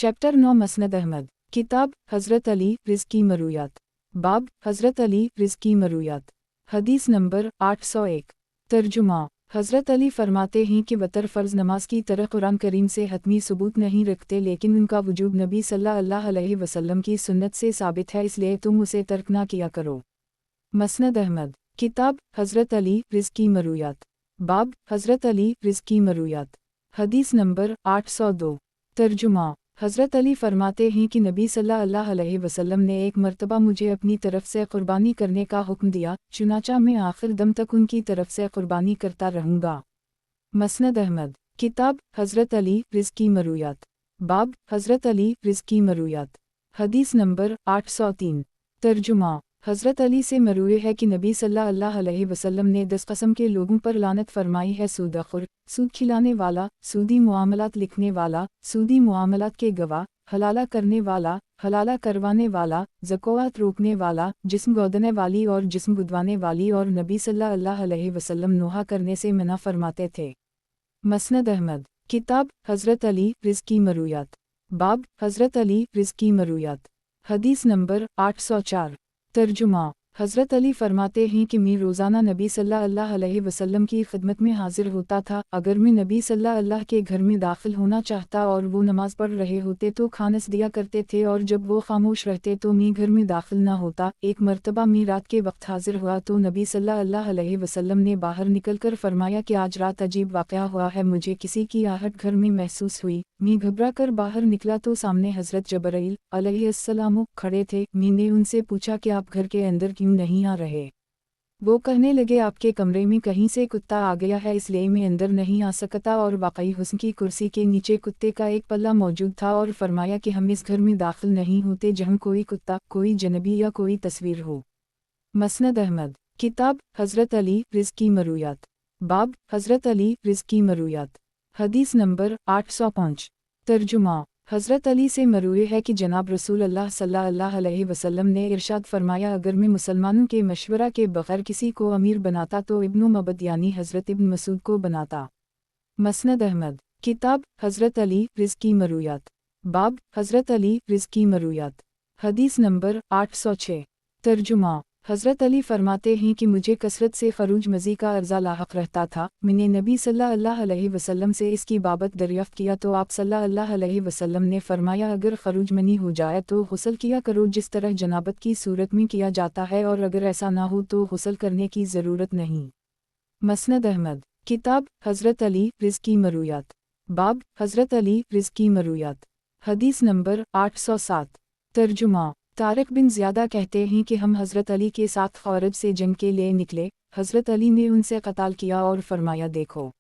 Chapter 9 मसनद Ahmad. किताब हज़रत अली रिज़्की मरूयात। बाब हज़रत अली रिज़्की मरूयात। हदीस नंबर 801। तर्जुमा। हज़रत अली फरमाते हैं कि वतर फ़र्ज़ नमाज की तरह कुरान करीम से हतमी सबूत नहीं रखते, लेकिन उनका वजूब नबी सल्लल्लाहु अलैहि वसल्लम की सुन्नत से साबित है, इसलिए तुम उसे तर्क ना किया करो। मसनद अहमद। किताब हज़रत अली रिज़्की मरूयात। बाब हज़रत अली रिज़्की मरूयात। हदीस नंबर 802। तर्जुमा। हज़रत अली फरमाते हैं कि नबी सल्लल्लाहु अलैहि वसल्लम ने एक मर्तबा मुझे अपनी तरफ से क़ुरबानी करने का हुक्म दिया, चुनाचा मैं आखिर दम तक उनकी तरफ से क़ुरबानी करता रहूँगा। मसनद अहमद। किताब हज़रत अली रिज़्की मरूयात। बाब हज़रत अली रिज़्की मरूयात। हदीस नंबर 803। तर्जुमा। हज़रत अली से मरूए है कि नबी सल्लल्लाहु अलैहि वसल्लम ने 10 कस्म के लोगों पर लानत फरमाई है: सूदखोर, सूद खिलाने वाला, सूदी मुआमलात लिखने वाला, सूदी मुआमलात के गवाह, हलाला करने वाला, हलाला करवाने वाला, ज़कात रोकने वाला, जिस्म गोदने वाली और जिस्म गुदवाने वाली, और नबी सल्लल्लाहु अलैहि वसल्लम नोहा करने से मना फरमाते थे। मसनद अहमद। किताब हज़रत अली रिज़्की मरूयात। बाब हज़रत अली रिज़्की मरूयात। हदीस नंबर 804। तर्जुमा। हज़रत अली फरमाते हैं कि मैं रोज़ाना नबी सल्लल्लाहु अलैहि वसल्लम की खिदमत में हाजिर होता था। अगर मैं नबी सल्लल्लाहु के घर में दाखिल होना चाहता और वो नमाज पढ़ रहे होते तो खानस दिया करते थे, और जब वो खामोश रहते तो मैं घर में दाखिल ना होता। एक मर्तबा मैं रात के वक्त हाजिर हुआ तो नबी सल्लल्लाहु अलैहि वसल्लम ने बाहर निकलकर फरमाया कि आज रात अजीब वाक़या हुआ है, मुझे किसी की आहट घर में महसूस हुई। मैं घबरा कर बाहर निकला तो सामने हज़रत जबरील अलैहिस्सलाम खड़े थे। मैंने उनसे पूछा कि आप घर के अंदर क्यों नहीं आ रहे? वो कहने लगे, आपके कमरे में कहीं से कुत्ता आ गया है, इसलिए मैं अंदर नहीं आ सकता। और वाकई हुस्न की कुर्सी के नीचे कुत्ते का एक पल्ला मौजूद था, और फरमाया कि हम इस घर में दाखिल नहीं होते जहाँ कोई कुत्ता, कोई जनबी या कोई तस्वीर हो। मसनद अहमद। किताब हज़रत अली रिज़्की मरूयात। बाब हज़रत अली रिज़्की मरूयात। हदीस नंबर 805। तर्जुमा। हज़रत अली से मरूए है कि जनाब रसूल अल्लाह सल्लल्लाहु अलैहि वसल्लम ने इरशाद फरमाया, अगर मैं मुसलमानों के मशवरा के बग़ैर किसी को अमीर बनाता तो इब्न मबद यानी हज़रत इब्न मसूद को बनाता। मसनद अहमद। किताब हज़रत अली रिज़्की मरूयात। बाब हज़रत अली रिज़्की मरूयात। हदीस नंबर 806। तर्जुमा। हज़रत अली फरमाते हैं कि मुझे कसरत से ख़रूज मज़ी का अर्ज़ा लाहक़ रहता था। मैंने नबी सल्लल्लाहु अलैहि वसल्लम से इसकी बाबत दरियाफ़्त किया तो आप सल्लल्लाहु अलैहि वसल्लम ने फरमाया, अगर ख़रूज मनी हो जाए तो गुस्ल किया करो जिस तरह जनाबत की सूरत में किया जाता है, और अगर ऐसा ना हो तो गुस्ल करने की ज़रूरत नहीं। मसनद अहमद। किताब हज़रत अली रिज़्की मरूयात। बाब हज़रत अली रिज़्की मरूयात। हदीस नंबर 807। तर्जुमा। तारिक बिन ज़ियादा कहते हैं कि हम हज़रत अली के साथ ख़वारिज से जंग के लिए निकले। हज़रत अली ने उनसे क़ताल किया और फरमाया, देखो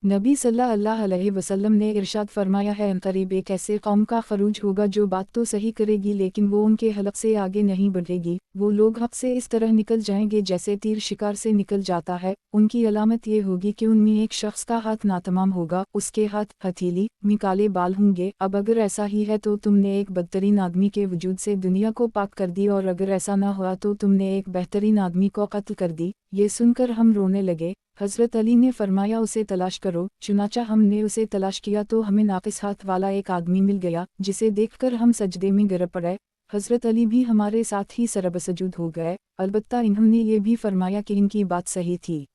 नबी सल्लल्लाहु अलैहि वसल्लम ने इरशाद फरमाया है, अनक़रीब एक ऐसे कौम का ख़रूज होगा जो बात तो सही करेगी लेकिन वो उनके हलक़ से आगे नहीं बढ़ेगी। वो लोग हक़ से इस तरह निकल जाएंगे जैसे तीर शिकार से निकल जाता है। उनकी अलामत ये होगी कि उनमें एक शख्स का हाथ नातमाम होगा, उसके हाथ हथेली में काले बाल होंगे। अब अगर ऐसा ही है तो तुमने एक बदतरीन आदमी के वजूद से दुनिया को पाक कर दी, और अगर ऐसा ना हुआ तो तुमने एक बेहतरीन आदमी को कत्ल कर दी। ये सुनकर हम रोने लगे। हज़रत अली ने फरमाया, उसे तलाश करो। चुनाचा हमने उसे तलाश किया तो हमें नाक़िस हाथ वाला एक आदमी मिल गया, जिसे देखकर हम सजदे में गिर पड़े। हज़रत अली भी हमारे साथ ही सरबसजूद हो गए। अलबत्ता इन्होंने ये भी फरमाया कि इनकी बात सही थी।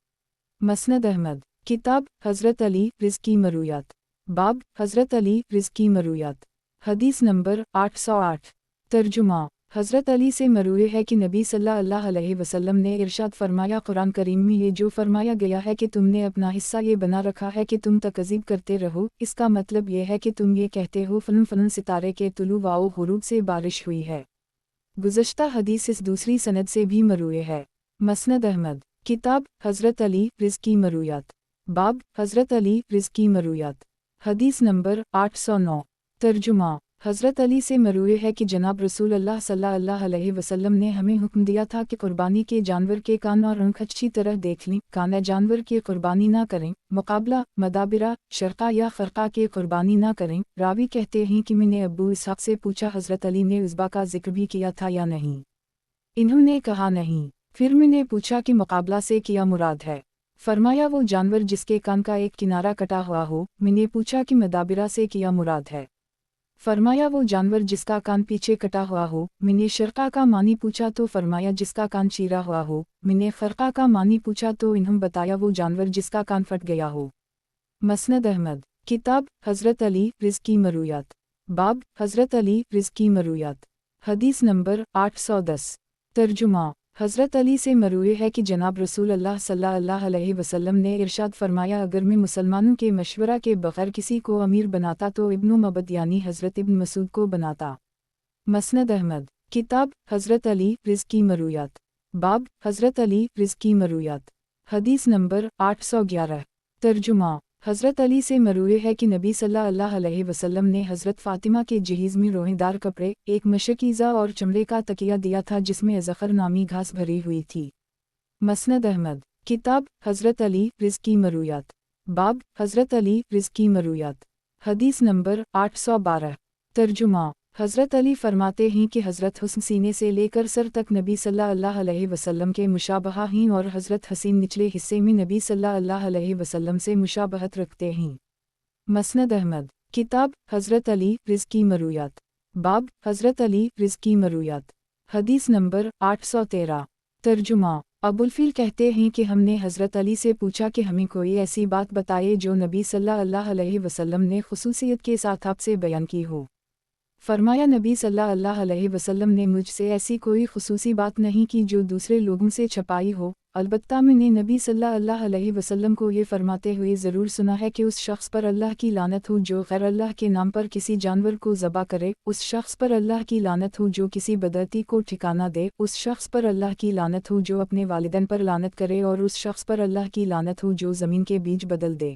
मसनद अहमद। किताब हज़रत अली रिज़्की मरूयात। बाब हज़रत अली रिज़्की मरूयात। हदीस नंबर 808। तर्जुमा। हज़रत अली से मरूए है कि नबी सल्लल्लाहु अलैहि वसल्लम ने इरशाद फरमाया, कुरान करीम में ये जो फरमाया गया है कि तुमने अपना हिस्सा ये बना रखा है कि तुम तकज़ीब करते रहो, इसका मतलब ये है कि तुम ये कहते हो फ़लन फ़लन सितारे के तुलू व गुरूब से बारिश हुई है। गुज़श्ता हदीस इस दूसरी सनद से भी मरूए है। मसनद अहमद। किताब हज़रत अली रिज़्की मरूयात। बाब हज़रत अली रिज़्की मरूयात। हदीस नंबर 809। तर्जुमा। हज़रत अली से मरूए है कि जनाब रसूल अल्लाह सल्लल्लाहु अलैहि वसल्लम ने हमें हुक्म दिया था कि कुर्बानी के जानवर के कान और आँख अच्छी तरह देख लें। काना जानवर की कुर्बानी ना करें, मुकाबला मदाबिरा शर्क़ा या ख़रक़ा के कुर्बानी ना करें। रावी कहते हैं कि मैंने अबू इसहाक़ से पूछा, हज़रत अली ने उज़्बा का जिक्र भी किया था या नहीं? इन्होंने कहा नहीं। फिर मैंने पूछा कि मुकाबला से क्या मुराद है? फरमाया, वो जानवर जिसके कान का एक किनारा कटा हुआ हो। मैंने पूछा कि मदाबिरा से क्या मुराद है? फरमाया वो जानवर जिसका कान पीछे कटा हुआ हो। मैंने शर्का का मानी पूछा तो फरमाया जिसका कान चीरा हुआ हो। मैंने खरका का मानी पूछा तो इन्होंने बताया वो जानवर जिसका कान फट गया हो। मसनद अहमद। किताब हज़रत अली रिज़्की मरूयात। बाब हज़रत अली रिज़्की मरूयात। हदीस नंबर 810। तर्जुमा। हज़रत अली से मरूए है कि जनाब रसूल अल्लाह सल्लल्लाहु अलैहि वसल्लम ने इरशाद फरमाया, अगर मैं मुसलमानों के मशवरा के बग़ैर किसी को अमीर बनाता तो इब्नु मबद यानी हज़रत इब्न मसूद को बनाता। मसनद अहमद। किताब हज़रत अली रिज़्की मरूयात। बाब हज़रत अली रिज़्की मरूयात। हदीस नंबर 811। तर्जुमा। हज़रत अली से मरूए है कि नबी सल्लल्लाहु अलैहि वसल्लम ने हज़रत फ़ातिमा के जहीज़ में रोहेदार कपड़े, एक मशकीज़ा और चमड़े का तकिया दिया था जिसमें ज़फ़र नामी घास भरी हुई थी। मसनद अहमद। किताब हज़रत अली रिज़्की मरूयात। बाब हज़रत अली रिज़्की मरूयात। हदीस नंबर 812। तर्जुमा। हज़रत अली फरमाते हैं कि हज़रत हुस्न सीने से लेकर सर तक नबी सल्लल्लाहु अलैहि वसल्लम के मुशाबहा हैं और हज़रत हसीन निचले हिस्से में नबी सल्लल्लाहु अलैहि वसल्लम से मुशाबहत रखते हैं। मसनद अहमद। किताब हज़रत अली रिज़्की मरूयात। बाब हज़रत अली रिज़्की मरूयात। हदीस नंबर 813। तर्जुमा। अबुलफ़ील कहते हैं कि हमने हज़रत अली से पूछा कि हमें कोई ऐसी बात बताइए जो नबी सल्लल्लाहु अलैहि वसल्लम ने खुसूसियत के साथ आपसे बयान की हो। फरमाया नबी सल्लल्लाहु अलैहि वसल्लम ने मुझसे ऐसी कोई खुसूसी बात नहीं की जो दूसरे लोगों से छपाई हो, अलबत्ता मैंने नबी सल्लल्लाहु अलैहि वसल्लम को ये फरमाते हुए ज़रूर सुना है कि उस शख्स पर अल्लाह की लानत हो जो गैर अल्लाह के नाम पर किसी जानवर को ज़बा करे, उस शख्स पर अल्लाह की लानत हो जो किसी बदअती को ठिकाना दे, उस शख्स पर अल्लाह की लानत हो जो अपने वालिदैन पर लानत करे और उस शख्स पर अल्लाह की लानत हो जो ज़मीन के बीज बदल दे।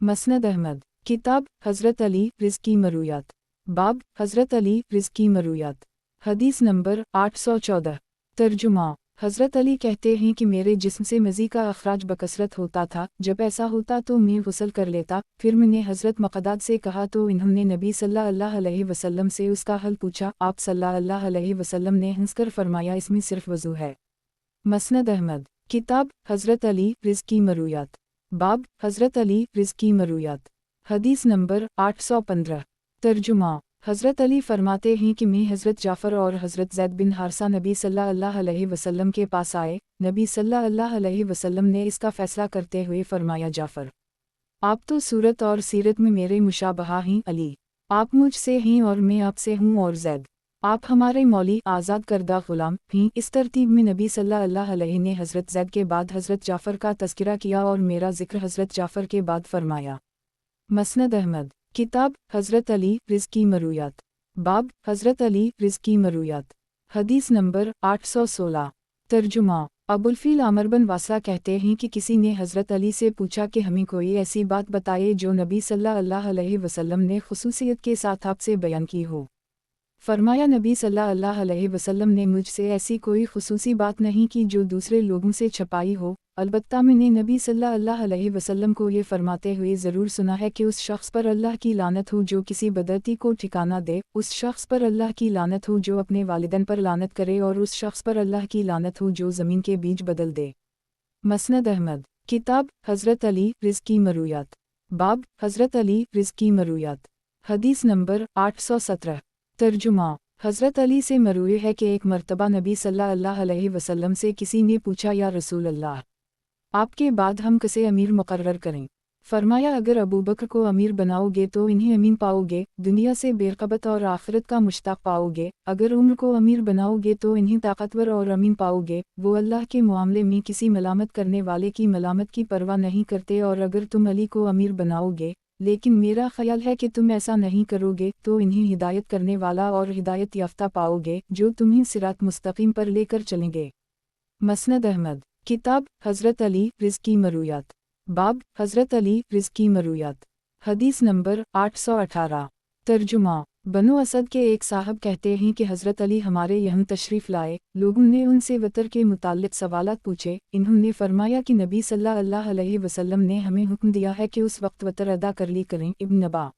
मसनद अहमद। किताब हज़रत अली रिज़्की मरूयात। बाब हज़रत अली रिज़्की मरूयात। हदीस नंबर 814। तर्जुमा। हज़रत अली कहते हैं कि मेरे जिस्म से मज़ी का अखराज बकसरत होता था, जब ऐसा होता तो मैं गुस्ल कर लेता। फिर मैंने हज़रत मक़दाद से कहा तो इन्होंने नबी सल्लल्लाहु अलैहि वसल्लम से उसका हल पूछा। आप सल्लल्लाहु अलैहि वसल्लम ने हंसकर फरमाया इसमें सिर्फ वज़ू है। मसनद अहमद। किताब हज़रत अली रिज़्की मरूयात। बाब हज़रत अली रिज़्की मरूयात। हदीस नंबर 815। तर्जुमा। हज़रत अली फरमाते हैं कि मैं हज़रत जाफ़र और हज़रत ज़ैद बिन हारसा नबी सल्लल्लाहु अलैहि वसल्लम के पास आए। नबी सल्लल्लाहु अलैहि वसल्लम ने इसका फ़ैसला करते हुए फरमाया, जाफ़र आप तो सूरत और सीरत में मेरे मुशाबहा हैं, अली आप मुझसे हैं और मैं आपसे हूँ, और ज़ैद आप हमारे मौली आज़ाद करदा ग़ुलाम हैं। इस तरतीब में नबी सल्लल्लाहु अलैहि ने हज़रत ज़ैद के बाद हज़रत जाफ़र का तज़किरा किया और मेरा ज़िक्र हज़रत जाफ़र के बाद फरमाया। मसनद अहमद। किताब हज़रत अली रिज़्की मरूयात। बाब हज़रत अली रिज़्की मरूयात। हदीस नंबर 816। तर्जुमा। अबुलफ़ील आमर बिन वासा कहते हैं कि किसी ने हज़रत अली से पूछा कि हमें कोई ऐसी बात बताइए जो नबी सल्लल्लाहु अलैहि वसल्लम ने खुसूसियत के साथ आपसे बयान की हो। फरमाया नबी सल्लल्लाहु अलैहि वसल्लम ने मुझसे ऐसी कोई खुसूसी बात नहीं की जो दूसरे लोगों से छपाई हो, अलबत्ता मैंने नबी सल्लल्लाहु अलैहि वसल्लम को ये फरमाते हुए ज़रूर सुना है कि उस शख्स पर अल्लाह की लानत हो जो किसी बदअती को ठिकाना दे, उस शख्स पर अल्लाह की लानत हो जो अपने वालिदैन पर लानत करे, और उस शख्स पर अल्लाह की लानत हो जो ज़मीन के बीज बदल दे। मसनद अहमद। किताब हज़रत अली रिज़्की मरूयात। बाब हज़रत अली रिज़्की मरूयात। हदीस नंबर 817। तर्जुमा। हज़रत अली से मरूए है कि एक मर्तबा नबी सल्लल्लाहु अलैहि वसल्लम से किसी ने पूछा, या रसूल अल्लाह आपके बाद हम किसे अमीर मुकर्रर करें? फरमाया, अगर अबू बकर को अमीर बनाओगे तो इन्हें अमीन पाओगे, दुनिया से बेरग़बत और आखिरत का मुश्ताक पाओगे। अगर उम्र को अमीर बनाओगे तो इन्हें ताकतवर और अमीन पाओगे, वो अल्लाह के मामले में किसी मलामत करने वाले की मलामत की परवाह नहीं करते। और अगर तुम अली को अमीर बनाओगे, लेकिन मेरा ख्याल है कि तुम ऐसा नहीं करोगे, तो इन्हें हिदायत करने वाला और हिदायत याफ्ता पाओगे जो तुम्हें सिरात मुस्तकीम पर लेकर चलेंगे। मसनद अहमद। किताब हज़रत अली रिज़्की मरूयात। बाब हज़रत अली रिज़्की मरूयात। हदीस नंबर 818। तर्जुमा। बनु असद के एक साहब कहते हैं कि हज़रत अली हमारे यहाँ तशरीफ़ लाए। लोगों ने उनसे वतर के मुताल्लिक़ सवालात पूछे। इन्होंने फरमाया कि नबी सल्लल्लाहु अलैहि वसल्लम ने हमें हुक्म दिया है कि उस वक्त वतर अदा कर ली करें। इब्न नबा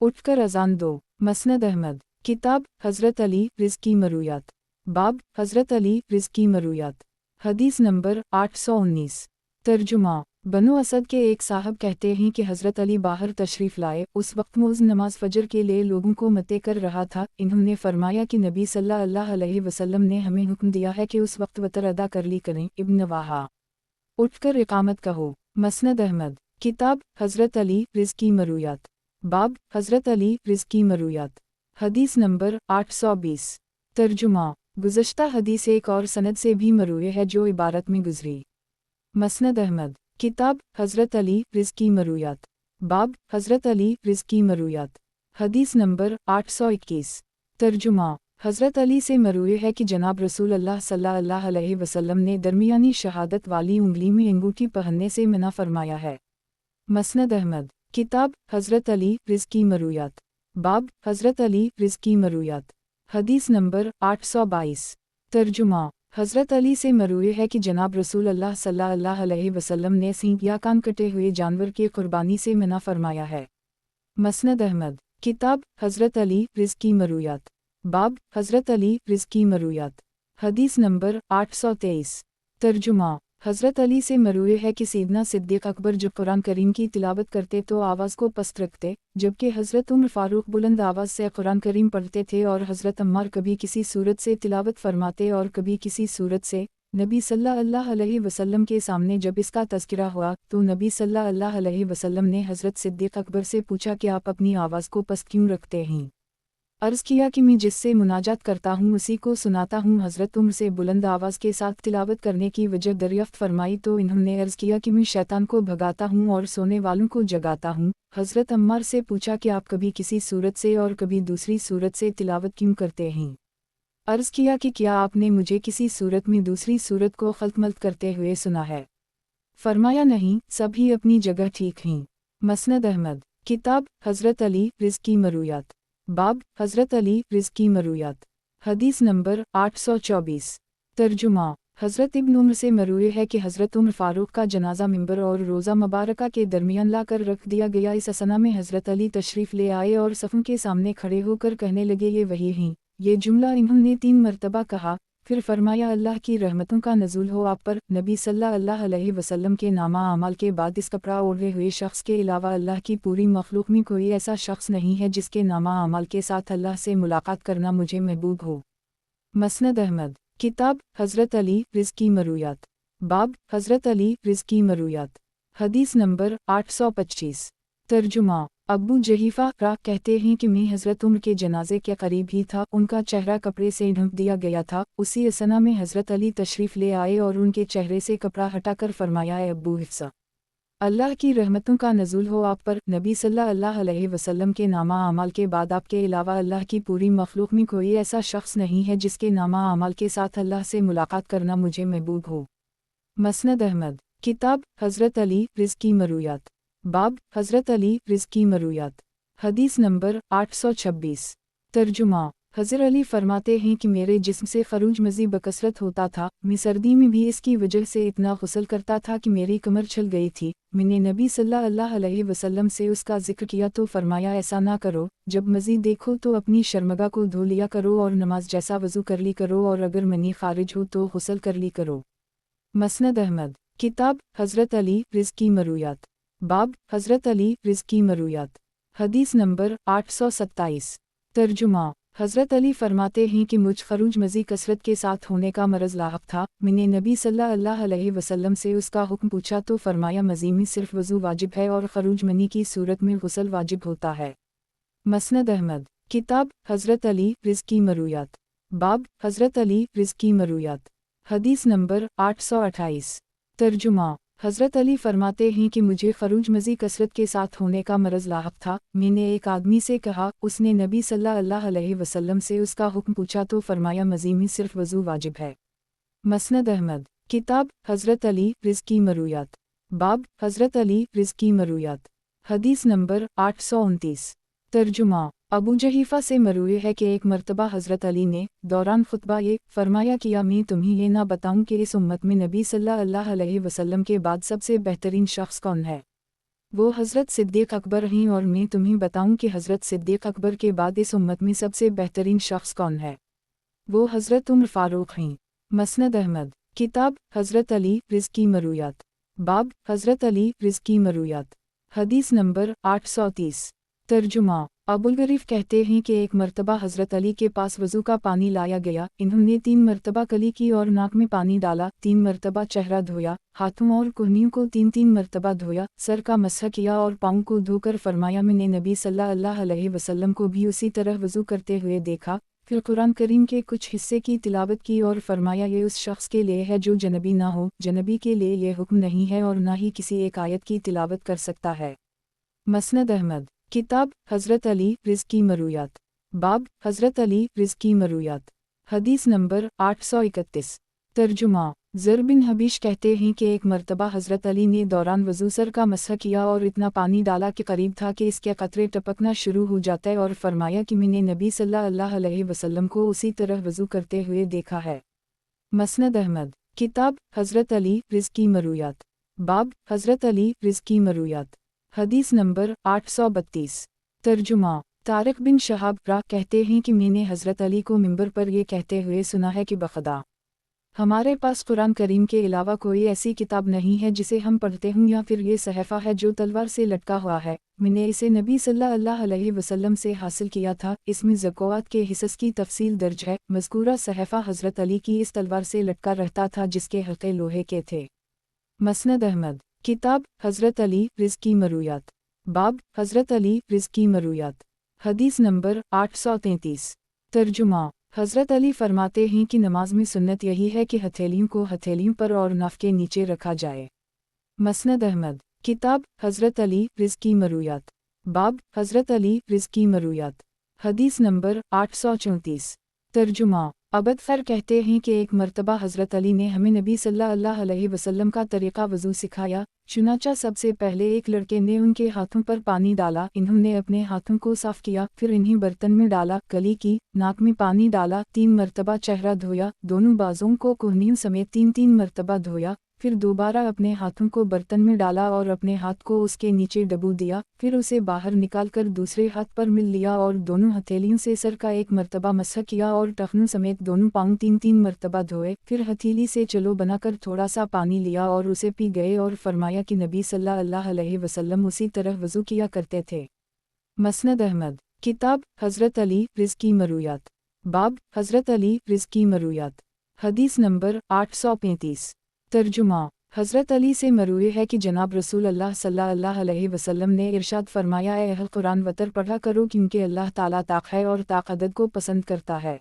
उठकर अज़ान दो। मसनद अहमद। किताब हज़रत अली रिज़्की मरूयात। बाब हज़रत अली रिज़्की मरूयात। हदीस नंबर 819। तर्जुमा। بنو اسد کے ایک صاحب کہتے ہیں کہ حضرت علی باہر تشریف لائے، اس وقت موز نماز فجر کے لیے لوگوں کو متے کر رہا تھا۔ انہوں نے فرمایا کہ نبی صلی اللہ علیہ وسلم نے ہمیں حکم دیا ہے کہ اس وقت وتر ادا کر لی کریں۔ ابن نواحہ، اٹھ کر اقامت کہو۔ مسند احمد، کتاب حضرت علی رض کی مرویات، باب حضرت علی رض کی مرویات، حدیث نمبر 820۔ ترجمہ، گزشتہ حدیث ایک اور سند سے بھی مروی ہے جو عبارت میں گزری۔ مسند احمد، کتاب حضرت علی رض کی مرویات، باب حضرت علی رض کی مرویات، حدیث نمبر 821۔ ترجمہ، حضرت علی سے مروی ہے کہ جناب رسول اللہ صلی اللہ علیہ وسلم نے درمیانی شہادت والی انگلی میں انگوٹھی پہننے سے منع فرمایا ہے۔ مسند احمد، کتاب حضرت علی رض کی مرویات، باب حضرت علی رض کی مرویات، حدیث نمبر 822۔ ترجمہ، حضرت علی سے مروی ہے کہ جناب رسول اللہ صلی اللہ علیہ وسلم نے سینگ یا کان کٹے ہوئے جانور کی قربانی سے منع فرمایا ہے۔ مسند احمد، کتاب حضرت علی رض کی مرویات، باب حضرت علی رض کی مرویات، حدیث نمبر 823۔ ترجمہ، حضرت علی سے مروی ہے کہ سیدنا صدیق اکبر جب قرآن کریم کی تلاوت کرتے تو آواز کو پست رکھتے، جبکہ حضرت عمر فاروق بلند آواز سے قرآن کریم پڑھتے تھے، اور حضرت عمار کبھی کسی صورت سے تلاوت فرماتے اور کبھی کسی صورت سے۔ نبی صلی اللہ علیہ وسلم کے سامنے جب اس کا تذکرہ ہوا تو نبی صلی اللہ علیہ وسلم نے حضرت صدیق اکبر سے پوچھا کہ آپ اپنی آواز کو پست کیوں رکھتے ہیں؟ عرض کیا کہ میں جس سے مناجات کرتا ہوں اسی کو سناتا ہوں۔ حضرت عمر سے بلند آواز کے ساتھ تلاوت کرنے کی وجہ دریافت فرمائی تو انہوں نے عرض کیا کہ میں شیطان کو بھگاتا ہوں اور سونے والوں کو جگاتا ہوں۔ حضرت عمار سے پوچھا کہ آپ کبھی کسی صورت سے اور کبھی دوسری صورت سے تلاوت کیوں کرتے ہیں؟ عرض کیا کہ کیا آپ نے مجھے کسی صورت میں دوسری صورت کو خلط ملط کرتے ہوئے سنا ہے؟ فرمایا نہیں، سب ہی اپنی جگہ ٹھیک ہیں۔ مسند احمد، کتاب حضرت علی رض کی مرویات، باب حضرت علی رض کی مرویات، حدیث نمبر 824۔ ترجمہ، حضرت ابن عمر سے مروی ہے کہ حضرت عمر فاروق کا جنازہ منبر اور روزہ مبارکہ کے درمیان لا کر رکھ دیا گیا۔ اس اثنا میں حضرت علی تشریف لے آئے اور صفوں کے سامنے کھڑے ہو کر کہنے لگے، یہ وہی ہیں۔ یہ جملہ انہوں نے 3 مرتبہ کہا، پھر فرمایا، اللہ کی رحمتوں کا نزول ہو آپ پر۔ نبی صلی اللہ علیہ وسلم کے نامہ اعمال کے بعد اس کپڑا اوڑھے ہوئے شخص کے علاوہ اللہ کی پوری مخلوق میں کوئی ایسا شخص نہیں ہے جس کے نامہ اعمال کے ساتھ اللہ سے ملاقات کرنا مجھے محبوب ہو۔ مسند احمد، کتاب حضرت علی رض کی مرویات، باب حضرت علی رض کی مرویات، حدیث نمبر 825۔ ترجمہ، ابو جحیفہ راہ کہتے ہیں کہ میں حضرت عمر کے جنازے کے قریب ہی تھا، ان کا چہرہ کپڑے سے ڈھک دیا گیا تھا۔ اسی اثنا میں حضرت علی تشریف لے آئے اور ان کے چہرے سے کپڑا ہٹا کر فرمایا، اے ابو حفصہ، اللہ کی رحمتوں کا نزول ہو آپ پر۔ نبی صلی اللہ علیہ وسلم کے نامہ اعمال کے بعد آپ کے علاوہ اللہ کی پوری مخلوق میں کوئی ایسا شخص نہیں ہے جس کے نامہ اعمال کے ساتھ اللہ سے ملاقات کرنا مجھے محبوب ہو۔ مسند احمد، کتاب حضرت علی رض کی مرویات، باب حضرت علی رض کی مرویات، حدیث نمبر 826۔ ترجمہ، حضرت علی فرماتے ہیں کہ میرے جسم سے خروج مزی بکثرت ہوتا تھا، میں سردی میں بھی اس کی وجہ سے اتنا غسل کرتا تھا کہ میری کمر چھل گئی تھی۔ میں نے نبی صلی اللہ علیہ وسلم سے اس کا ذکر کیا تو فرمایا، ایسا نہ کرو، جب مزی دیکھو تو اپنی شرمگاہ کو دھو لیا کرو اور نماز جیسا وضو کر لی کرو، اور اگر منی خارج ہو تو غسل کر لی کرو۔ مسند احمد، کتاب حضرت علی رض کی مرویات، باب حضرت علی رض کی مرویات، حدیث نمبر 827۔ ترجمہ، حضرت علی فرماتے ہیں کہ مجھ خروج مزی کثرت کے ساتھ ہونے کا مرض لاحق تھا۔ میں نے نبی صلی اللہ علیہ وسلم سے اس کا حکم پوچھا تو فرمایا، مزی میں صرف وضو واجب ہے اور خروج منی کی صورت میں غسل واجب ہوتا ہے۔ مسند احمد، کتاب حضرت علی رض کی مرویات، باب حضرت علی رض کی مرویات، حدیث نمبر 828۔ ترجمہ، حضرت علی فرماتے ہیں کہ مجھے خروج مزی کثرت کے ساتھ ہونے کا مرض لاحق تھا۔ میں نے ایک آدمی سے کہا، اس نے نبی صلی اللہ علیہ وسلم سے اس کا حکم پوچھا تو فرمایا، مزی میں صرف وضو واجب ہے۔ مسند احمد، کتاب حضرت علی رض کی مرویات، باب حضرت علی رض کی مرویات، حدیث نمبر 829۔ ترجمہ، ابو جحیفہ سے مروی ہے کہ ایک مرتبہ حضرت علی نے دوران خطبہ یہ فرمایا، کیا میں تمہیں یہ نہ بتاؤں کہ اس امت میں نبی صلی اللہ علیہ وسلم کے بعد سب سے بہترین شخص کون ہے؟ وہ حضرت صدیق اکبر ہیں، اور میں تمہیں بتاؤں کہ حضرت صدیق اکبر کے بعد اس امت میں سب سے بہترین شخص کون ہے؟ وہ حضرت عمر فاروق ہیں۔ مسند احمد، کتاب حضرت علی رض کی مرویات، बाब हज़रत अली रिज़्क़ की मरूयात। हदीस नंबर 830। तर्जुमा। अबुल गरीफ कहते हैं कि एक मर्तबा हज़रत अली के पास वज़ू का पानी लाया गया, इन्होंने 3 मर्तबा कली की और नाक में पानी डाला, 3 मर्तबा चेहरा धोया, हाथों और कुहनियों को 3-3 मर्तबा धोया, सर का मसह किया और पाँव को धोकर फरमाया मैंने नबी सल्लल्लाहु अलैहि वसल्लम को भी उसी तरह वज़ू करते हुए देखा। फिर कुरान करीम के कुछ हिस्से की तिलावत की और फरमाया ये उस शख्स के लिए है जो जनबी ना हो, जनबी के लिए ये हुक्म नहीं है और ना ही किसी एक आयत की तिलावत कर सकता है। मसनद अहमद। किताब हज़रत अली रिज़्क़ की मरूयात। बाब हज़रत अली रिज़्क़ की मरूयात। हदीस नंबर 831। तर्जुमा। ज़र बिन हबीश कहते हैं कि एक मर्तबा हज़रत अली ने दौरान वज़ू सर का मसह किया और इतना पानी डाला कि करीब था कि इसके कतरे टपकना शुरू हो जाते और फरमाया कि मैंने नबी सल्लल्लाहु अलैहि वसल्लम को उसी तरह वज़ू करते हुए देखा है। मसनद अहमद। किताब हज़रत अली रिज़्क़ की मरूयात। बाब हज़रत अली रिज़्क़ की मरूयात। हदीस नंबर 832। तर्जुमा। तारिक बिन शहाब कहते हैं कि मैंने हज़रत अली को मिंबर पर ये कहते हुए सुना है कि बखदा हमारे पास कुरान करीम के अलावा कोई ऐसी किताब नहीं है जिसे हम पढ़ते हों या फिर ये सहफ़ा है जो तलवार से लटका हुआ है, मैंने इसे नबी सल्लल्लाहु अलैहि वसल्लम से हासिल किया था, इसमें ज़कात के हिस्स की तफसील दर्ज है। मज़कूरा सहफ़ा हज़रत अली की इस तलवार से लटका रहता था जिसके हल्के लोहे के थे। मसनद अहमद। किताब हज़रत अली रिज़्क़ की मरूयात। बाब हज़रत अली रिज़्क़ की मरूयात। हदीस नंबर 833। तर्जुमा। हज़रत अली फरमाते हैं कि नमाज में सुन्नत यही है कि हथेलियों को हथेलियों पर और नाफ के नीचे रखा जाए। मसनद अहमद। किताब हज़रत अली रिज़्क़ की मरूयात। बाब हज़रत अली रिज़्क़ की मरूयात। हदीस नंबर 834। तर्जुमा। अबद फ़र कहते हैं कि एक मर्तबा हज़रत अली ने हमें नबी सल्लल्लाहु अलैहि वसल्लम का तरीक़ा वज़ू सिखाया। चुनाचा सबसे पहले एक लड़के ने उनके हाथों पर पानी डाला, इन्होंने अपने हाथों को साफ़ किया, फिर इन्हीं बर्तन में डाला, कली की, नाक में पानी डाला, 3 मर्तबा चेहरा धोया, दोनों बाजुओं को कोहनियों समेत 3-3 मर्तबा धोया, फिर दोबारा अपने हाथों को बर्तन में डाला और अपने हाथ को उसके नीचे डबो दिया, फिर उसे बाहर निकालकर दूसरे हाथ पर मिल लिया और दोनों हथेलियों से सर का एक मर्तबा मसह किया और टखनों समेत दोनों पाँव 3-3 मर्तबा धोए, फिर हथेली से चलो बनाकर थोड़ा सा पानी लिया और उसे पी गए और फरमाया कि नबी सल्लल्लाहु अलैहि वसल्लम उसी तरह वज़ू किया करते थे। मसनद अहमद। किताब हज़रत अली रिज़्क़ की मरूयात। बाब हज़रत अली रिज़्क़ की मरूयात। हदीस नंबर 835। तर्जुमा। हज़रत अली से मरूए है कि जनाब रसूल अल्लाह सल्लल्लाहु अलैहि वसल्लम ने इरशाद फरमाया ए अहल कुरान वतर पढ़ा करो क्योंकि अल्लाह ताला ताक़ है और ताक़दत को पसंद करता है।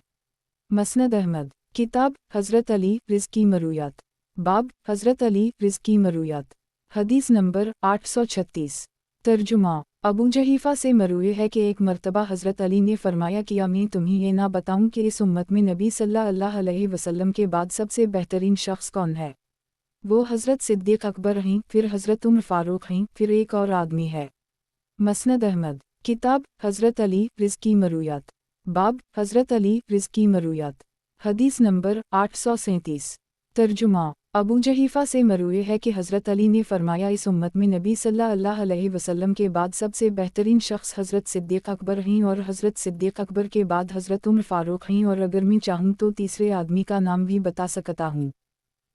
मसनद अहमद। किताब हज़रत अली रिज़्क़ की मरूयात। बाब हज़रत अली रिज़्क़ की मरूयात। हदीस नंबर 836। तर्जुमा। अबू जहीफ़ा से मरूए है कि एक मर्तबा हज़रत अली ने फरमाया कि मैं तुम्हें ये ना बताऊं कि इस उम्मत में नबी सल्लल्लाहु अलैहि वसल्लम के बाद सबसे बेहतरीन शख्स कौन है। वो हज़रत सिद्दीक़ अकबर हैं, फिर हज़रत उमर फ़ारूक हैं, फिर एक और आदमी है। मसनद अहमद। किताब हज़रत अली रिज़्क़ की मरूयात। बाब हज़रत अली रिज़्क़ की मरूयात। हदीस नंबर 837। तर्जुमा। अबू जहीफ़ा से मरूए है कि हज़रत अली ने फरमाया इस उम्मत में नबी सल्लल्लाहु अलैहि वसल्लम के बाद सबसे बेहतरीन शख्स हज़रत सिद्दीक़ अकबर हैं और हज़रत सिद्दीक़ अकबर के बाद हज़रत उमर फ़ारूक हैं और अगर मैं चाहूँ तो तीसरे आदमी का नाम भी बता सकता हूँ।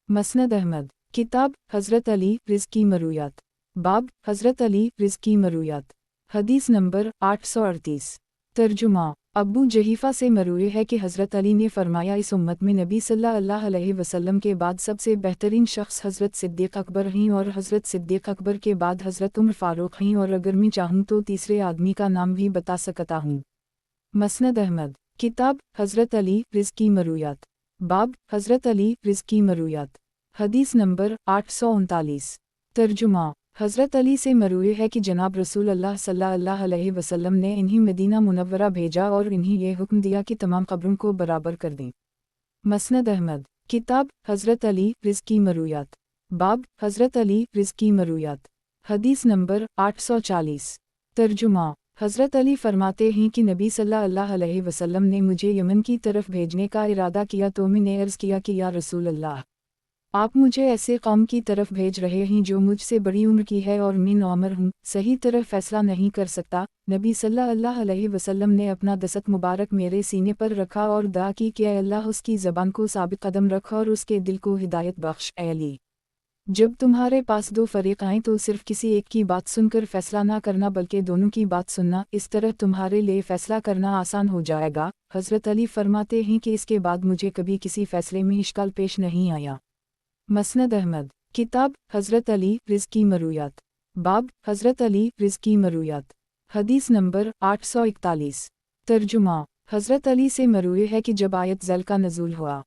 मसनद अहमद। किताब हज़रत अली रिज़्क़ की मरूयात। बाब हज़रत अली रिज़्क़ की मरूयात। हदीस नंबर 838। तर्जुमा। अबू जहीफ़ा से मरूए है कि हज़रत अली ने फरमाया इस उम्मत में नबी सल्लल्लाहु अलैहि वसल्लम के बाद सबसे बेहतरीन शख्स हज़रत सिद्दीक़ अकबर हैं और हज़रत सिद्दीक़ अकबर के बाद हज़रत उमर फ़ारूक हैं और अगर मैं चाहूँ तो तीसरे आदमी का नाम भी बता सकता हूँ। मसनद अहमद। किताब हज़रत अली रिज़्क़ की मरूयात। बाब हज़रत अली रिज़्क़ की मरूयात। हदीस नंबर 839। तर्जुमा। हज़रत अली से मरूए है कि जनाब रसूल अल्लाह सल्लल्लाहु अलैहि वसल्लम ने इन्हीं मदीना मुनव्वरा भेजा और इन्हीं ये हुक्म दिया कि तमाम कब्रों को बराबर कर दें। मसनद अहमद। किताब हज़रत अली रिज़्क़ की मरूयात। बाब हज़रत अली रिज़्क़ की मरूयात। हदीस नंबर 840। तर्जुमा। हज़रत अली फरमाते हैं कि नबी सल्लल्लाहु अलैहि वसल्लम ने मुझे यमन की तरफ भेजने का इरादा किया तो मैंने अर्ज़ किया कि या रसूल अल्लाह, आप मुझे ऐसे कौम की तरफ भेज रहे हैं जो मुझसे बड़ी उम्र की है और मैं नौमर हूँ, सही तरह फैसला नहीं कर सकता। नबी सल्लल्लाहु अलैहि वसल्लम ने अपना दस्त मुबारक मेरे सीने पर रखा और दुआ की कि अल्लाह उसकी ज़बान को साबित कदम रख और उसके दिल को हिदायत बख्श। ए अली। जब तुम्हारे पास दो फरीक आएं तो सिर्फ किसी एक की बात सुनकर फैसला ना करना बल्कि दोनों की बात सुनना, इस तरह तुम्हारे लिए फैसला करना आसान हो जाएगा। हज़रत अली फरमाते हैं कि इसके बाद मुझे कभी किसी फैसले में इश्काल पेश नहीं आया। मसनद अहमद। किताब हज़रत अली रिज़्क़ की मरूयात। बाब हज़रत अली रिज़्क़ की मरूयात। हदीस नंबर 841। तर्जुमा। हज़रत अली से मरूए है कि जब आयत ज़ल का नज़ूल हुआ,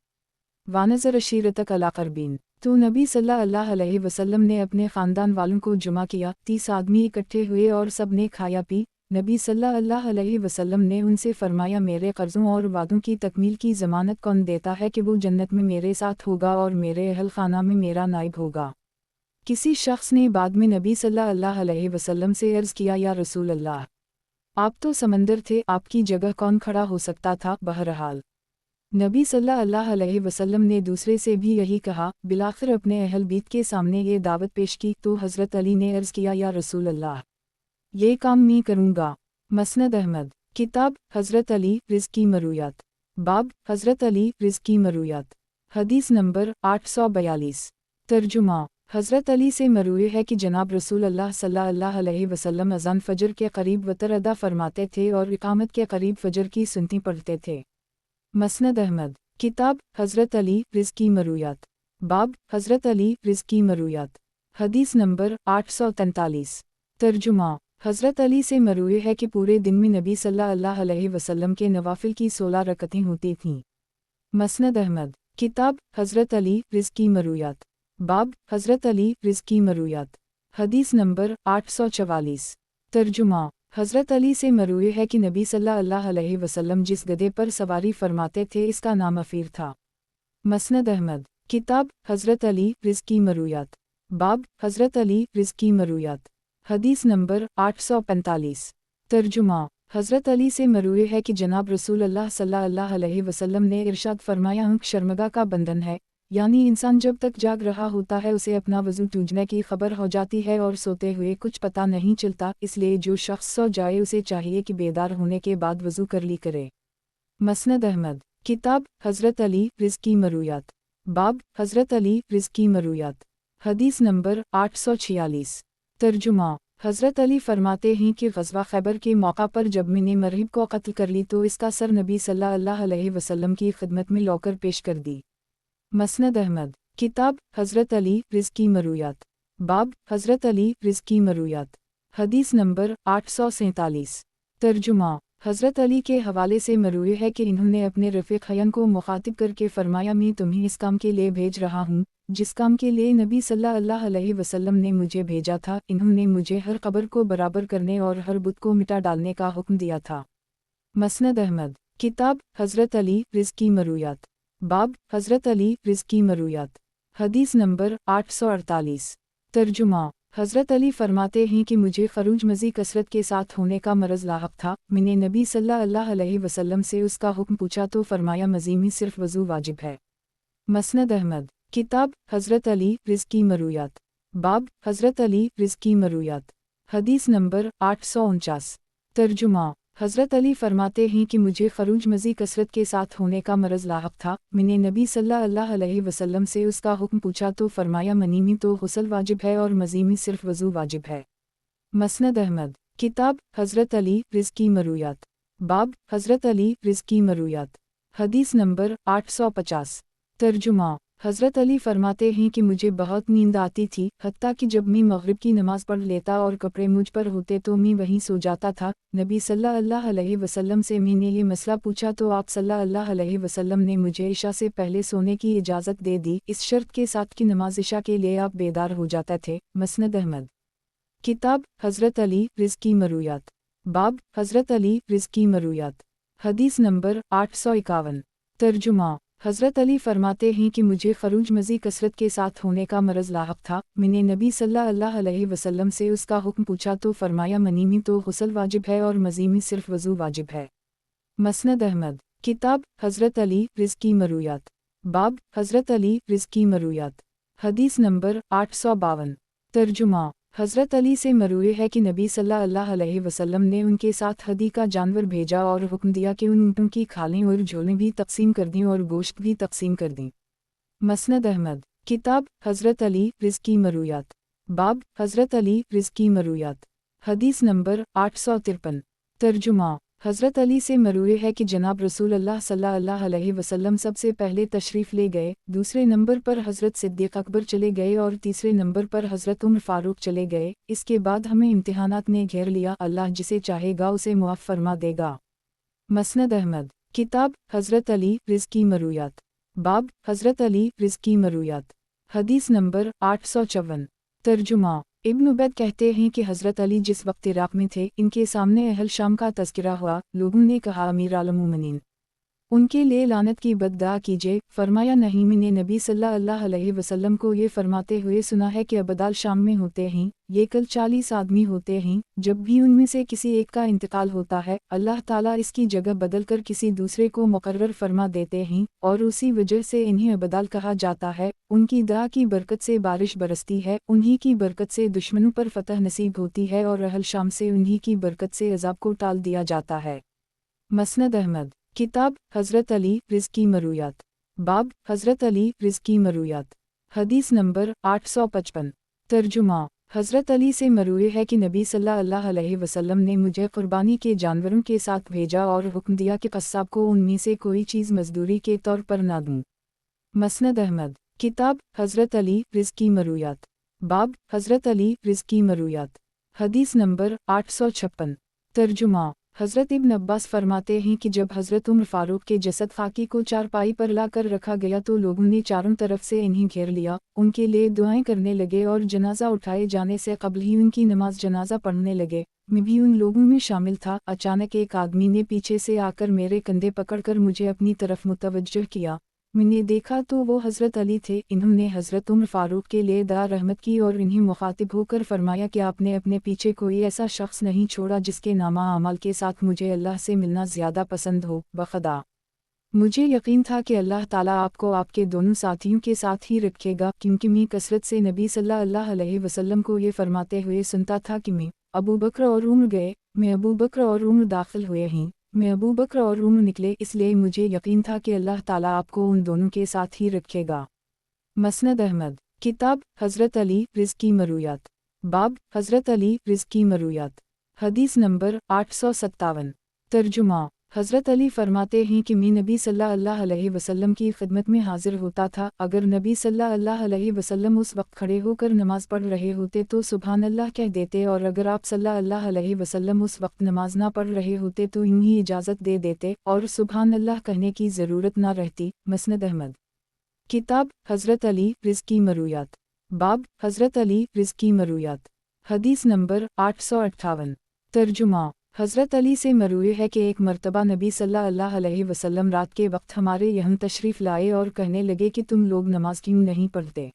वानज़र अशीरतक अला क़रबीन, तो नबी सल्लल्लाहु अलैहि वसल्लम ने अपने ख़ानदान वालों को जुमा किया। 30 आदमी इकट्ठे हुए और सब ने खाया पी। नबी सल्लल्लाहु अलैहि वसल्लम ने उनसे फरमाया, मेरे कर्ज़ों और वादों की तकमील की ज़मानत कौन देता है कि वो जन्नत में मेरे साथ होगा और मेरे अहल खाना में मेरा नाइब होगा। किसी शख्स ने बाद में नबी सल्लल्लाहु अलैहि वसल्लम से अर्ज़ किया, या रसूल अल्लाह, आप तो समंदर थे, आपकी जगह कौन खड़ा हो सकता था। बहरहाल नबी सल्लल्लाहु अलैहि वसल्लम ने दूसरे से भी यही कहा। बिलाखिर अपने अहल बीत के सामने ये दावत पेश की तो हज़रत अली ने अर्ज़ किया, या रसूल अल्लाह, ये काम मैं करूँगा। मसनद अहमद। किताब हज़रत अली रिज़्क़ की मरूयात। बाब हज़रत अली रिज़्क़ की मरूयात। हदीस नंबर 842। तर्जुमा। हज़रत अली से मरूए है कि जनाब रसूल अल्लाह सल्लल्लाहु अलैहि वसल्लम अज़ान फ़जर के करीब वतर अदा फरमाते थे और इकामत के करीब फ़जर की सुन्नतें पढ़ते थे। मसनद अहमद। किताब हज़रत अली रिज़्क़ की मरूयात। बाब हज़रत अली रिज़्क़ की मरूयात। हदीस नंबर 843। तर्जुमा। हज़रत अली से मरूए है कि पूरे दिन में नबी सल्लल्लाहु अलैहि वसल्लम के नवाफिल की 16 रकअतें होती थीं। मसनद अहमद। किताब हज़रत अली रिज़्क़ की मरूयात। बाब हज़रत अली रिज़्क़ की मरूयात। हदीस नंबर 844। तर्जुमा। हज़रत अली से मरूए है कि नबी सल्लल्लाहु अलैहि वसल्लम जिस गधे पर सवारी फरमाते थे इसका नाम अफ़ीर था। मसनद अहमद। किताब हज़रत अली रिज़्क़ की मरूयात। बाब हज़रत अली रिज़्क़ की मरूयात। हदीस नंबर 845। तर्जुमा। हज़रत अली से मरूए है कि जनाब रसूल अल्लाह सल्लल्लाहु अलैहि वसल्लम ने इरशाद फरमाया, आँख शर्मगा का बंधन है, यानी इंसान जब तक जाग रहा होता है उसे अपना वज़ू टूटने की खबर हो जाती है और सोते हुए कुछ पता नहीं चलता, इसलिए जो शख्स सो जाए उसे चाहिए कि बेदार होने के बाद वज़ू कर ली करे। मसनद अहमद। किताब हज़रत अली रिज़्क़ की मरूयात। बाब हज़रत अली रिज़्क़ की मरूयात। हदीस नंबर 846। तर्जुमा। हज़रत अली फरमाते हैं कि ग़ज़वा खैबर के मौका पर जब मैंने मरहिब को कत्ल कर ली तो इसका सर नबी सल्लल्लाहु अलैहि वसल्लम की खिदमत में लौकर पेश कर दी। मसनद अहमद। किताब हज़रत अली रिज़्क़ की मरूयात। बाब हज़रत अली रिज़्क़ की मरूयात। हदीस नंबर 847। तर्जुमा। हज़रत अली के हवाले से मरूए है कि इन्होंने अपने रफ़ीक़ हयन को मुखातिब करके फ़रमाया, मैं तुम्हें इस काम के लिए भेज रहा हूँ जिस काम के लिए नबी सल्लल्लाहु अलैहि वसल्लम ने मुझे भेजा था। इन्होंने मुझे हर कब्र को बराबर करने और हर बुत को मिटा डालने का हुक्म दिया था। मसनद अहमद। किताब हज़रत अली रिज़्क़ की मरूयात। बाब हज़रत अली रिज़्क़ की मरूयात। हदीस नंबर 848। तर्जुमा। हज़रत अली फरमाते हैं कि मुझे खरूज मज़ी कसरत के साथ होने का मरज़ लाहक था। मैंने नबी सल्लल्लाहु अलैहि वसल्लम से उसका हुक्म पूछा तो फरमाया, मज़ी में सिर्फ वज़ू वाजिब है। मसनद अहमद। किताब हज़रत अली रिज़्क़ की मरूयात। बाब हज़रत अली रिज़्क़ की मरूयात। हदीस नंबर 849। तर्जुमा। हज़रत अली फरमाते हैं कि मुझे खरूज मज़ी कसरत के साथ होने का मरज़ लाहक था। मैंने नबी सल्लल्लाहु अलैहि वसल्लम से उसका हुक्म पूछा तो फरमाया, मनी में तो गुस्ल वाजिब है और मज़ी में सिर्फ वज़ू वाजिब है। मसनद अहमद। किताब हज़रत अली रिज़्क़ की मरूयात। बाब हज़रत अली रिज़्क़ की मरूयात। हदीस नंबर 850। तर्जुमा। हज़रत अली फरमाते हैं कि मुझे बहुत नींद आती थी, हत्ता कि जब मैं मग़रिब की नमाज़ पढ़ लेता और कपड़े मुझ पर होते तो मैं वहीं सो जाता था। नबी सल्लल्लाहु अलैहि वसल्लम से मैंने ये मसला पूछा तो आप सल्लल्लाहु अलैहि वसल्लम ने मुझे इशा से पहले सोने की इजाज़त दे दी, इस शर्त के साथ कि नमाज इशा के लिए आप बेदार हो जाते थे। मसनद अहमद। किताब हज़रत अली रिज़्क़ की मरूयात। बाब हज़रत अली रिज़्क़ की मरूयात। हदीस नंबर 851। तर्जुमा। हज़रत अली फरमाते हैं कि मुझे खरूज मज़ी कसरत के साथ होने का मरज़ लाहक था। मैंने नबी सल्लल्लाहु अलैहि वसल्लम से उसका हुक्म पूछा तो फरमाया, मनी में तो गुस्ल वाजिब है और मज़ी में सिर्फ वज़ू वाजिब है। मसनद अहमद। किताब हज़रत अली रिज़्क़ की मरूयात। बाब हज़रत अली रिज़्क़ की मरूयात। हदीस नंबर 852। तर्जुमा। हज़रत अली से मरूए है कि नबी सल्लल्लाहु अलैहि वसल्लम ने उनके साथ हदी का जानवर भेजा और हुक्म दिया कि उन ऊँटों की खालें और झोलें भी तकसीम कर दीं और गोश्त भी तकसीम कर दीं। मसनद अहमद। किताब हज़रत अली रिज़्की मरूयात। बाब हज़रत अली रिज़्की मरूयात। हदीस नंबर 853। तर्जुमा हज़रत अली से मरूए है कि जनाब रसूल अल्लाह सल्लल्लाहु अलैहि वसल्लम सबसे पहले तशरीफ़ ले गए, दूसरे नंबर पर हज़रत सिद्दीक़ अकबर चले गए और तीसरे नंबर पर हज़रत उमर फ़ारूक चले गए। इसके बाद हमें इम्तिहानात ने घेर लिया, अल्लाह जिसे चाहेगा उसे मुआफ़ फरमा देगा। मसनद अहमद। किताब हज़रत अली रिज़्की मरूयात। बाब हज़रत अली रिज़्की मरूयात। हदीस नंबर 854। तर्जुमा इब्न उबैद कहते हैं कि हज़रत अली जिस वक्त इराक़ में थे, इनके सामने अहल शाम का तज़किरा हुआ। लोगों ने कहा, अमीर आल-मोमिनीन, उनके लिए लानत की बद्दुआ कीजिए। फरमाया, नहीं, मैंने नबी सल्लल्लाहु अलैहि वसल्लम को ये फरमाते हुए सुना है कि अबदाल शाम में होते हैं, ये कल 40 आदमी होते हैं। जब भी उनमें से किसी एक का इंतकाल होता है, अल्लाह ताला इसकी जगह बदल कर किसी दूसरे को मुकर्रर फरमा देते हैं और उसी वजह से इन्हें अबदाल कहा जाता है। उनकी दुआ की बरकत से बारिश बरसती है, उन्हीं की बरकत से दुश्मनों पर फतह नसीब होती है और अहल शाम से उन्हीं की बरकत से अज़ाब को टाल दिया जाता है। मसनद अहमद। किताब हज़रत अली रिज़्की मरूयात। बाब हज़रत अली रिज़्की मरूयात। हदीस नंबर 855। तर्जुमा हज़रत अली से मरूए है कि नबी सल्लल्लाहु अलैहि वसल्लम ने मुझे क़ुरबानी के जानवरों के साथ भेजा और हुक्म दिया कि क़स्साब को उनमें से कोई चीज़ मज़दूरी के तौर पर ना दूँ। मसनद अहमद। किताब हज़रत अली रिज़्की मरूयात। बाब हज़रत अली रिज़्की मरूयात। हदीस नंबर 856। तर्जुमा हज़रत इब्न अब्बास फरमाते हैं कि जब हज़रत उमर फ़ारूक के जसद खाकी को चारपाई पर ला कर रखा गया तो लोगों ने चारों तरफ से इन्हें घेर लिया, उनके लिए दुआएं करने लगे और जनाजा उठाए जाने से कबल ही उनकी नमाज जनाजा पढ़ने लगे। मैं भी उन लोगों में शामिल था। अचानक एक आदमी ने पीछे से आकर मेरे कंधे पकड़कर मुझे अपनी तरफ मुतवज्जह किया। मैंने देखा तो वो हज़रत अली थे। इन्होंने हज़रत उमर फ़ारूक के लिए दुआ रहमत की और इन्हें मुखातिब होकर फरमाया कि आपने अपने पीछे कोई ऐसा शख्स नहीं छोड़ा जिसके नामा अमाल के साथ मुझे अल्लाह से मिलना ज़्यादा पसंद हो। बखदा मुझे यकीन था कि अल्लाह ताला आपको आपके दोनों साथियों के साथ ही रखेगा, क्योंकि मैं कसरत से नबी सल्लल्लाहु अलैहि वसल्लम को ये फरमाते हुए सुनता था कि मैं अबू बकर और उमर गए, मैं अबू बकर और उमर दाखिल हुए हैं, मैं अबू बकर और उमर निकले, इसलिए मुझे यकीन था कि अल्लाह ताला आपको उन दोनों के साथ ही रखेगा। मसनद अहमद। किताब हज़रत अली रिज़्की मरूयात। बाब हज़रत अली रिज़्की मरूयात। हदीस नंबर 857। तर्जुमा हज़रत अली फरमाते हैं कि मैं नबी सल्लल्लाहु अलैहि वसल्लम की खिदमत में हाजिर होता था। अगर नबी सल्लल्लाहु अलैहि वसल्लम उस वक्त खड़े होकर नमाज पढ़ रहे होते तो सुभान अल्लाह कह देते, और अगर आप सल्लल्लाहु अलैहि वसल्लम उस वक्त नमाज ना पढ़ रहे होते तो यूं ही इजाज़त दे देते और सुभान अल्लाह कहने की ज़रूरत ना रहती। मसनद अहमद। किताब हज़रत अली रिज़्की मरूयात। बाब हज़रत अली रिज़्की मरूयात। हदीस नंबर 858। तर्जुमा हज़रत अली से मरूए है कि एक मरतबा नबी सल्लल्लाहु अलैहि वसल्लम रात के वक्त हमारे यहाँ तशरीफ़ लाए और कहने लगे कि तुम लोग नमाज क्यों नहीं पढ़ते।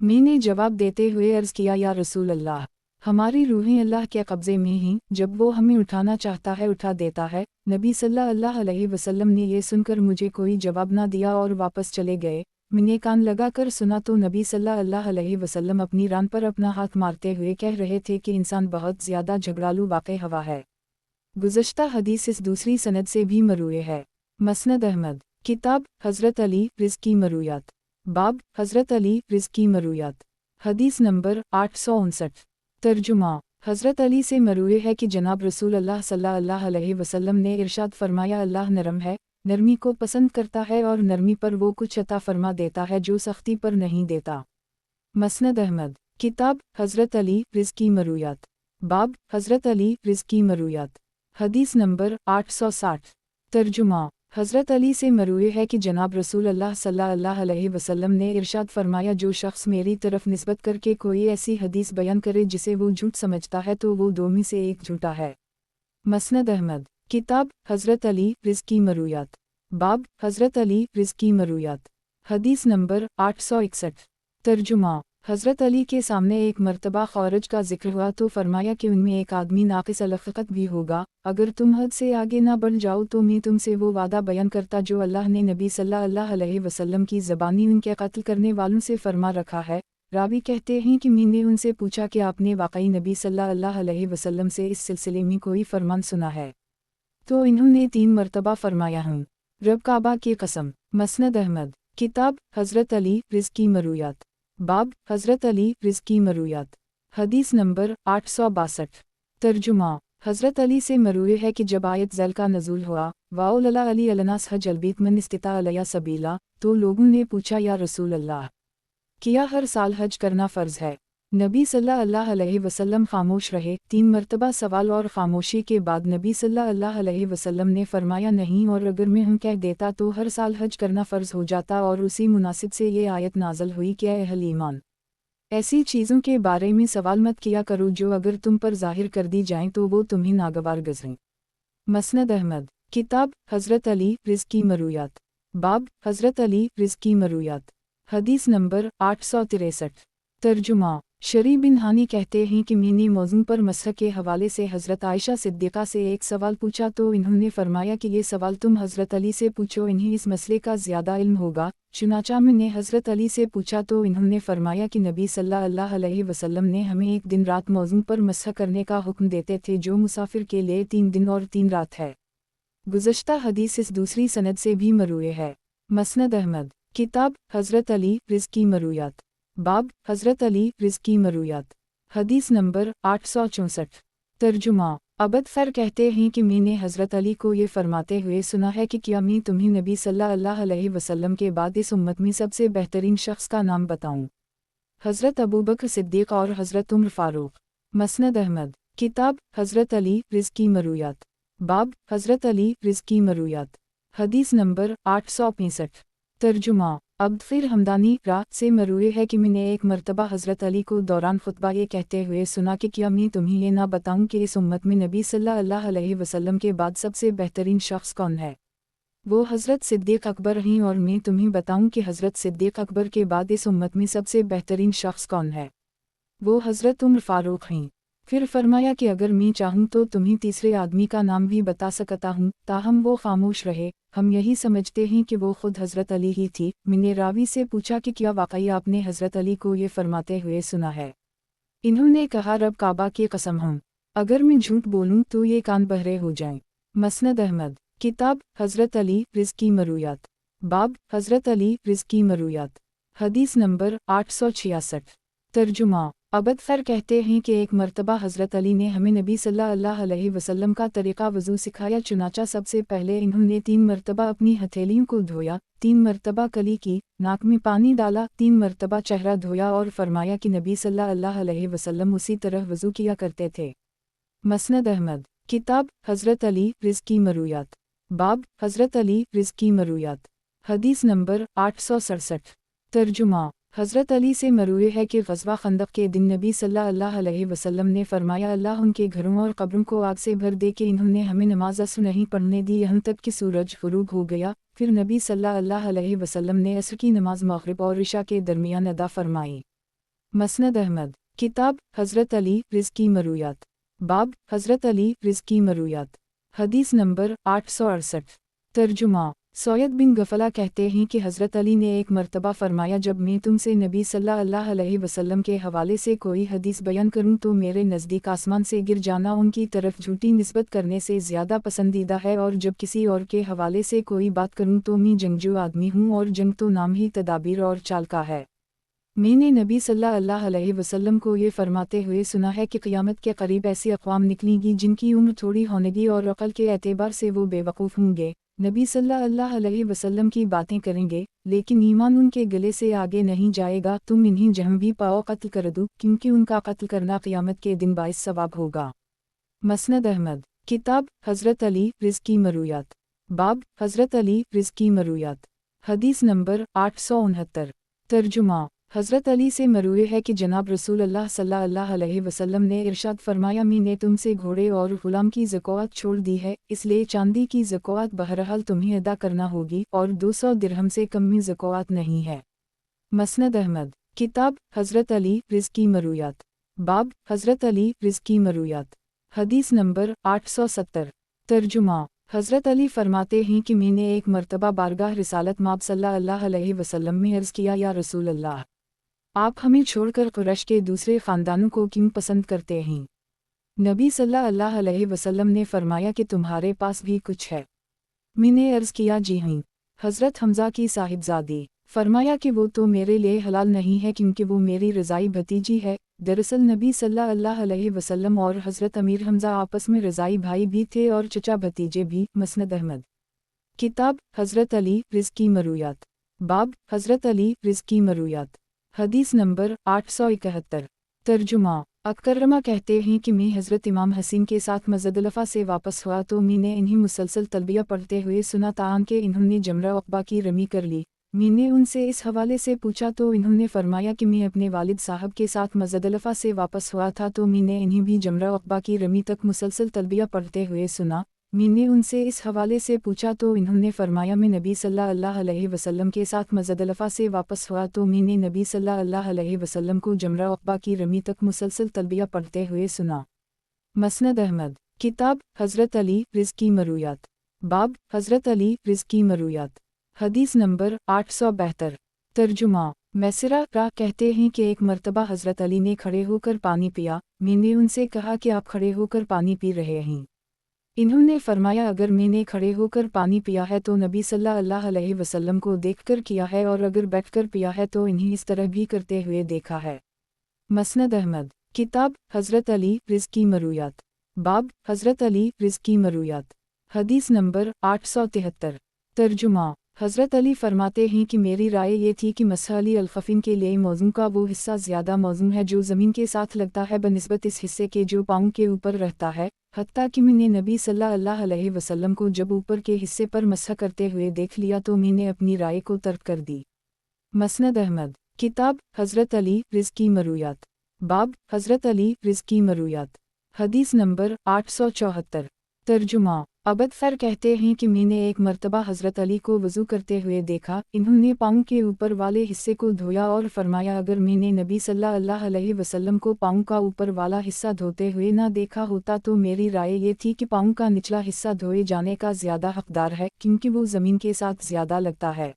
मैंने जवाब देते हुए अर्ज़ किया, या रसूल अल्लाह, हमारी रूहें अल्लाह के कब्ज़े में हैं, जब वो हमें उठाना चाहता है उठा देता है। नबी सल्लल्लाहु अलैहि वसल्लम ने ये सुनकर मुझे कोई जवाब ना दिया और वापस चले गए। मैंने कान लगा कर सुना तो नबी सल्लल्लाहु अलैहि वसल्लम अपनी रान पर अपना हाथ मारते हुए कह रहे थे कि इंसान बहुत ज़्यादा झगड़ालू वाक़ हवा है। गुज़श्ता हदीस इस दूसरी सनद से भी मरूए है। मसनद अहमद। किताब हज़रत अली रिज़्की मरूयात। बाब हज़रत अली रिज़्की मरूयात। हदीस नंबर 859। तर्जुमा हज़रत अली से मरूए है कि जनाब रसूल अल्लाह सल्लल्लाहु अलैहि वसल्लम ने इरशाद फरमाया, अल्लाह नरम है, नरमी को पसंद करता है और नरमी पर वो कुछ अता फरमा देता है जो सख्ती पर नहीं देता। मसनद अहमद। किताब हज़रत अली रिज़्की मरूयात। बाब हज़रत अली रिज़्की मरूयात। हदीस नंबर 860। तर्जुमा हज़रत अली से मरूए है कि जनाब रसूल अल्लाह सल्लल्लाहु अलैहि वसल्लम ने इरशाद फरमाया, जो शख्स मेरी तरफ निस्बत करके कोई ऐसी हदीस बयान करे जिसे वो झूठ समझता है तो वो दो में से एक झूठा है। मसनद अहमद। किताब हज़रत अली रिज़्की मरूयात। बाब हज़रत अली रिज़्की मरूयात। हदीस नंबर 861। तर्जुमा हज़रत अली के सामने एक मरतबा खौरज का जिक्र हुआ तो फरमाया कि उनमें एक आदमी नाक़िस अल-ख़िक़त भी होगा। अगर तुम हद से आगे ना बढ़ जाओ तो मैं तुमसे वो वादा बयान करता जो अल्लाह ने नबी सल्लल्लाहु अलैहि वसल्लम की ज़बानी उनके कत्ल करने वालों से फरमा रखा है। रावी कहते हैं कि मैंने उनसे पूछा कि आपने वाकई नबी सल्लल्लाहु अलैहि वसल्लम से इस सिलसिले में कोई फरमान सुना है, तो इन्होंने 3 मरतबा फरमाया हूँ, रब काबा की कसम। मसनद अहमद। किताब हज़रत अली रिज़्की मरूयात। बाब हज़रत अली रिज़्की मरूयात। हदीस नंबर 862। तर्जुमा हज़रत अली से मरूए है कि जब आयत ज़ल का नज़ूल हुआ, वाउलला अली अलनास हज अलबीत मन इस्तिता अलया सबीला, तो लोगों ने पूछा या रसूल अल्लाह, क्या हर साल हज करना फ़र्ज़ है? नबी सल्लल्लाहु अलैहि वसल्लम खामोश रहे। 3 मरतबा सवाल और खामोशी के बाद नबी सल्लल्लाहु अलैहि वसल्लम ने फरमाया नहीं, और अगर मैं हूँ कह देता तो हर साल हज करना फ़र्ज़ हो जाता। और उसी मुनासिब से ये आयत नाज़ल हुई कि ऐ अहल ईमान, ऐसी चीज़ों के बारे में सवाल मत किया करो जो अगर तुम पर ज़ाहिर कर दी जाएं तो वो तुम्हें नागवार गुज़रें। मसनद अहमद। किताब हज़रत अली रिज़्की मरूयात। बाब हज़रत अली रिज़्की मरूयात। हदीस नंबर 863। तर्जुमा शरी बिन हानी कहते हैं कि मैंने मौज़ूं पर मसह के हवाले से हज़रत आयशा सिद्दीक़ा से एक सवाल पूछा तो इन्होंने फरमाया कि ये सवाल तुम हज़रत अली से पूछो, इन्हें इस मसले का ज़्यादा इल्म होगा। चुनाचा मैंने हज़रत अली से पूछा तो इन्होंने फरमाया कि नबी सल्लल्लाहु अलैहि वसल्लम ने हमें एक दिन रात मौज़ूं पर मसह करने का हुक्म देते थे, जो मुसाफिर के लिए 3 दिन और 3 रात है। गुज़श्ता हदीस इस दूसरी सनद से भी मरूए है। मसनद अहमद। किताब हज़रत अली रिज़्की मरूयात। बाब हज़रत अली रिज़्की मरूयात। हदीस नंबर 864। तर्जुमा अबद फ़र कहते हैं कि मैंने हज़रत अली को ये फरमाते हुए सुना है कि क्या मैं तुम्हें नबी सल्लल्लाहु अलैहि वसल्लम के बाद इस उम्मत में सबसे बेहतरीन शख्स का नाम बताऊं? हज़रत अबू बकर सिद्दीक़ और हज़रत उमर फ़ारूक। मसनद अहमद। किताब हज़रत अली रिज़्की मरूयात। बाब हज़रत अली रिज़्की मरूयात। हदीस नंबर 865। तर्जुमा अब्द फ़िर हमदानी रा से मरूए है कि मैंने एक मरतबा हज़रत अली को दौरान खुतबा ये कहते हुए सुना कि क्या मैं तुम्हें ये ना बताऊं कि इस उम्मत में नबी सल्लल्लाहु अलैहि वसल्लम के बाद सबसे बेहतरीन शख्स कौन है? वो हज़रत सिद्दीक़ अकबर हैं। और मैं तुम्हें बताऊं कि हज़रत सिद्दीक़ अकबर के बाद इस उम्मत में सबसे बेहतरीन शख्स कौन है? वो हज़रत उमर फ़ारूक हैं। फिर फरमाया कि अगर मैं चाहूँ तो तुम्हें तीसरे आदमी का नाम भी बता सकता हूँ, ताहम वो खामोश रहे। हम यही समझते हैं कि वो खुद हज़रत अली ही थी। मैंने रावी से पूछा कि क्या वाकई आपने हज़रत अली को ये फरमाते हुए सुना है? इन्होंने कहा रब काबा की कसम हूँ, अगर मैं झूठ बोलूँ तो ये कान बहरे हो जाएं। मसनद अहमद। किताब हज़रत अली रिज़्की मरूयात। बाब हज़रत अली रिज़्की मरूयात। हदीस नंबर 866। तर्जुमा अबद फ़र कहते हैं कि एक मरतबा हज़रत अली ने हमें नबी सल्लल्लाहु अलैहि वसल्लम का तरीक़ा वज़ू सिखाया। चुनाचा सबसे पहले इन्होंने 3 मरतबा अपनी हथेलियों को धोया, 3 मरतबा कली की, नाक में पानी डाला, 3 मरतबा चेहरा धोया और फरमाया कि नबी सल्लल्लाहु अलैहि वसल्लम उसी तरह वज़ू किया करते थे। मसनद अहमद। किताब हज़रत अली रिज़्की मरूयात। बाब हज़रत अली रिज़्की मरूयात। हदीस नंबर 867। तर्जुमा हज़रत अली से मरूए है कि ग़ज़वा खंदक के दिन नबी सल्लल्लाहु अलैहि वसल्लम ने फरमाया अल्लाह उनके घरों और कब्रों को आग से भर दे कि इन्होंने हमें नमाज असर नहीं पढ़ने दी यहाँ तक कि सूरज ग़ुरूब हो गया। फिर नबी सल्लल्लाहु अलैहि वसल्लम ने असर की नमाज मग़रिब और इशा के दरमियान अदा फरमाई। मसनद अहमद। किताब हज़रत अली रिज़्की मरूयात। बाब हज़रत अली रिज़्की मरूयात। हदीस नंबर 868। तर्जुमा सैयद बिन गफला कहते हैं कि हज़रत अली ने एक मरतबा फरमाया जब मैं तुमसे नबी सल्लल्लाहु अलैहि वसल्लम के हवाले से कोई हदीस बयान करूं तो मेरे नज़दीक आसमान से गिर जाना उनकी तरफ झूठी निस्बत करने से ज़्यादा पसंदीदा है, और जब किसी और के हवाले से कोई बात करूं तो मैं जंगजू आदमी हूं, और जंग तो नाम ही तदाबीर और चाल का है। मैंने नबी सल्लल्लाहु अलैहि वसल्लम को ये फरमाते हुए सुना है कि क़यामत के करीब ऐसी अक़वाम निकलेंगी जिनकी उम्र थोड़ी होनेगी और अक़ल के एतबार से वो बेवकूफ़ होंगे। नबी सल्लल्लाहु अलैहि वसल्लम की बातें करेंगे लेकिन ईमान उनके गले से आगे नहीं जाएगा। तुम इन्हें जहाँ भी पाओ कत्ल कर दो, क्योंकि उनका कत्ल करना क़यामत के दिन बाइस सवाब होगा। मसनद अहमद। किताब हज़रत अली रिज़्की मरूयात। बाब हज़रत अली रिज़्की मरूयात। हदीस नंबर 869। तर्जुमा हज़रत अली से मरूए है कि जनाब रसूलुल्लाह सल्लल्लाहु अलैहि वसल्लम ने इरशाद फरमाया मैंने तुमसे घोड़े और ग़ुलाम की ज़कात छोड़ दी है, इसलिए चांदी की ज़कात बहरहाल तुम्हें अदा करना होगी, और 200 दिरहम से कम में ज़कात नहीं है। मसनद अहमद। किताब हज़रत अली रिज़्की मरूयात। बाब हज़रत अली रिज़्की मरूयात। हदीस नंबर 870। तर्जुमा हज़रत अली फरमाते हैं कि मैंने एक मरतबा बारगाह रिसालत माब सल्लल्लाहु अलैहि वसल्लम में अर्ज़ किया या रसूल अल्लाह, आप हमें छोड़कर कुरैश के दूसरे ख़ानदानों को क्यों पसंद करते हैं? नबी सल्लल्लाहु अलैहि वसल्लम ने फरमाया कि तुम्हारे पास भी कुछ है। मैंने अर्ज़ किया जी हाँ। हज़रत हमज़ा की साहिबजादी فرمایا کہ وہ تو میرے لیے حلال نہیں ہے کیونکہ وہ میری رضائی بھتیجی ہے۔ دراصل نبی صلی اللہ علیہ وسلم اور حضرت امیر حمزہ آپس میں رضائی بھائی بھی تھے اور چچا بھتیجے بھی۔ مسند احمد۔ کتاب حضرت علی رض کی مرویات، باب حضرت علی رض کی مرویات، حدیث نمبر 871۔ ترجمہ۔ اکرمہ کہتے ہیں کہ میں حضرت امام حسین کے ساتھ مزدلفہ سے واپس ہوا تو میں نے انہیں مسلسل تلبیہ پڑھتے ہوئے سنا تاہم کہ انہوں نے جمرہ عقبہ کی رمی کر لی۔ میں نے ان سے اس حوالے سے پوچھا تو انہوں نے فرمایا کہ میں اپنے والد صاحب کے ساتھ مزدلفہ سے واپس ہوا تھا تو میں نے انہیں بھی جمرہ عقبہ کی رمی تک مسلسل تلبیہ پڑھتے ہوئے سنا۔ میں نے ان سے اس حوالے سے پوچھا تو انہوں نے فرمایا میں نبی صلی اللہ علیہ وسلم کے ساتھ مزدلفہ سے واپس ہوا تو میں نے نبی صلی اللہ علیہ وسلم کو جمرہ عقبہ کی رمی تک مسلسل تلبیہ پڑھتے ہوئے سنا۔ مسند احمد۔ کتاب حضرت علی رض کی مرویات، باب حضرت علی رض کی مرویات، حدیث نمبر 872۔ ترجمہ۔ میسرہ راہ کہتے ہیں کہ ایک مرتبہ حضرت علی نے کھڑے ہو کر پانی پیا۔ میں نے ان سے کہا کہ آپ کھڑے ہو کر پانی پی رہے ہیں؟ انہوں نے فرمایا اگر میں نے کھڑے ہو کر پانی پیا ہے تو نبی صلی اللہ علیہ وسلم کو دیکھ کر کیا ہے اور اگر بیٹھ کر پیا ہے تو انہیں اس طرح بھی کرتے ہوئے دیکھا ہے۔ مسند احمد۔ کتاب حضرت علی رض کی مرویات، باب حضرت علی رض کی مرویات، حدیث نمبر 873۔ ترجمہ۔ حضرت علی فرماتے ہیں کہ میری رائے یہ تھی کہ مسح علی الخفین کے لیے موزوں کا وہ حصہ زیادہ موزوں ہے جو زمین کے ساتھ لگتا ہے بنسبت اس حصے کے جو پاؤں کے اوپر رہتا ہے، حتیٰ کہ میں نے نبی صلی اللہ علیہ وسلم کو جب اوپر کے حصے پر مسح کرتے ہوئے دیکھ لیا تو میں نے اپنی رائے کو ترک کر دی۔ مسند احمد۔ کتاب حضرت علی رض کی مرویات، باب حضرت علی رض کی مرویات، حدیث نمبر 874۔ ترجمہ۔ عبد خیر کہتے ہیں کہ میں نے ایک مرتبہ حضرت علی کو وضو کرتے ہوئے دیکھا، انہوں نے پاؤں کے اوپر والے حصے کو دھویا اور فرمایا اگر میں نے نبی صلی اللہ علیہ وسلم کو پاؤں کا اوپر والا حصہ دھوتے ہوئے نہ دیکھا ہوتا تو میری رائے یہ تھی کہ پاؤں کا نچلا حصہ دھوئے جانے کا زیادہ حقدار ہے کیونکہ وہ زمین کے ساتھ زیادہ لگتا ہے۔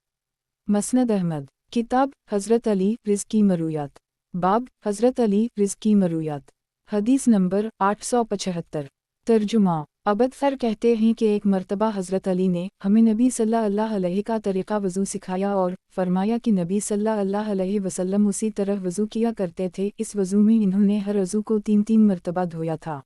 مسند احمد۔ کتاب حضرت علی رض کی مرویات، باب حضرت علی رض کی مرویات، حدیث نمبر 875۔ ترجمہ۔ عبد خیر کہتے ہیں کہ ایک مرتبہ حضرت علی نے ہمیں نبی صلی اللہ علیہ کا طریقہ وضو سکھایا اور فرمایا کہ نبی صلی اللہ علیہ وسلم اسی طرح وضو کیا کرتے تھے۔ اس وضو میں انہوں نے ہر عضو کو 3 مرتبہ دھویا تھا۔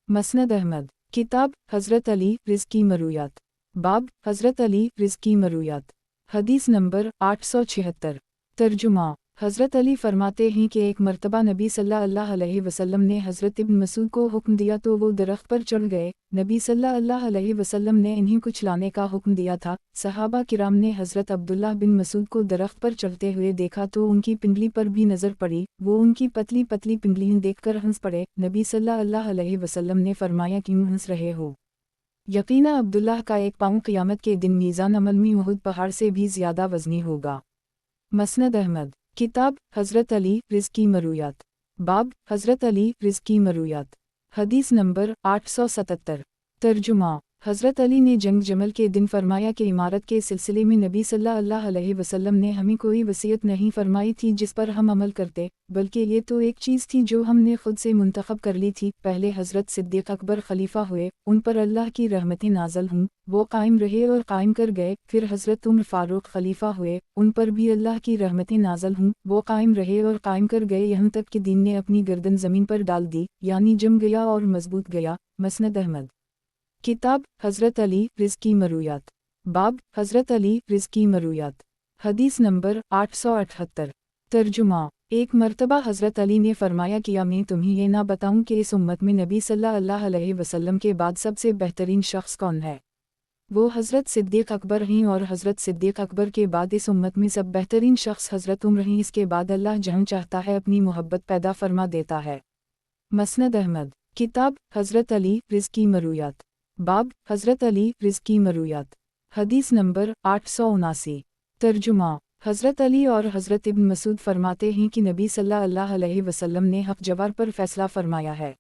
مسند احمد۔ کتاب حضرت علی رض کی مرویات، باب حضرت علی رض کی مرویات، حدیث نمبر 876۔ ترجمہ۔ حضرت علی فرماتے ہیں کہ ایک مرتبہ نبی صلی اللہ علیہ وسلم نے حضرت ابن مسعود کو حکم دیا تو وہ درخت پر چڑھ گئے۔ نبی صلی اللہ علیہ وسلم نے انہیں کچھ لانے کا حکم دیا تھا۔ صحابہ کرام نے حضرت عبداللہ بن مسعود کو درخت پر چڑھتے ہوئے دیکھا تو ان کی پنڈلی پر بھی نظر پڑی، وہ ان کی پتلی پتلی پنڈلیاں دیکھ کر ہنس پڑے۔ نبی صلی اللہ علیہ وسلم نے فرمایا کیوں ہنس رہے ہو؟ یقینا عبداللہ کا ایک پاؤں قیامت کے دن میزان عمل میں احد پہاڑ سے بھی زیادہ وزنی ہوگا۔ مسند احمد۔ کتاب حضرت علی رض کی مرویات، باب حضرت علی رض کی مرویات، حدیث نمبر 877۔ ترجمہ۔ حضرت علی نے جنگ جمل کے دن فرمایا کہ عمارت کے سلسلے میں نبی صلی اللہ علیہ وسلم نے ہمیں کوئی وصیت نہیں فرمائی تھی جس پر ہم عمل کرتے، بلکہ یہ تو ایک چیز تھی جو ہم نے خود سے منتخب کر لی تھی۔ پہلے حضرت صدیق اکبر خلیفہ ہوئے، ان پر اللہ کی رحمتیں نازل ہوں، وہ قائم رہے اور قائم کر گئے۔ پھر حضرت عمر فاروق خلیفہ ہوئے، ان پر بھی اللہ کی رحمتیں نازل ہوں، وہ قائم رہے اور قائم کر گئے یہاں تک کہ دین نے اپنی گردن زمین پر ڈال دی، یعنی جم گیا اور مضبوط گیا۔ مسند احمد۔ کتاب حضرت علی رض کی مرویات، باب حضرت علی رض کی مرویات، حدیث نمبر 878۔ ترجمہ۔ ایک مرتبہ حضرت علی نے فرمایا کیا میں تمہیں یہ نہ بتاؤں کہ اس امت میں نبی صلی اللہ علیہ وسلم کے بعد سب سے بہترین شخص کون ہے؟ وہ حضرت صدیق اکبر ہیں اور حضرت صدیق اکبر کے بعد اس امت میں سب بہترین شخص حضرت عمر ہیں، اس کے بعد اللہ جہاں چاہتا ہے اپنی محبت پیدا فرما دیتا ہے۔ مسند احمد۔ کتاب حضرت علی رض کی مرویات، باب حضرت علی رض کی مرویات، حدیث نمبر 879۔ ترجمہ۔ حضرت علی اور حضرت ابن مسعود فرماتے ہیں کہ نبی صلی اللہ علیہ وسلم نے حق جوار پر فیصلہ فرمایا ہے۔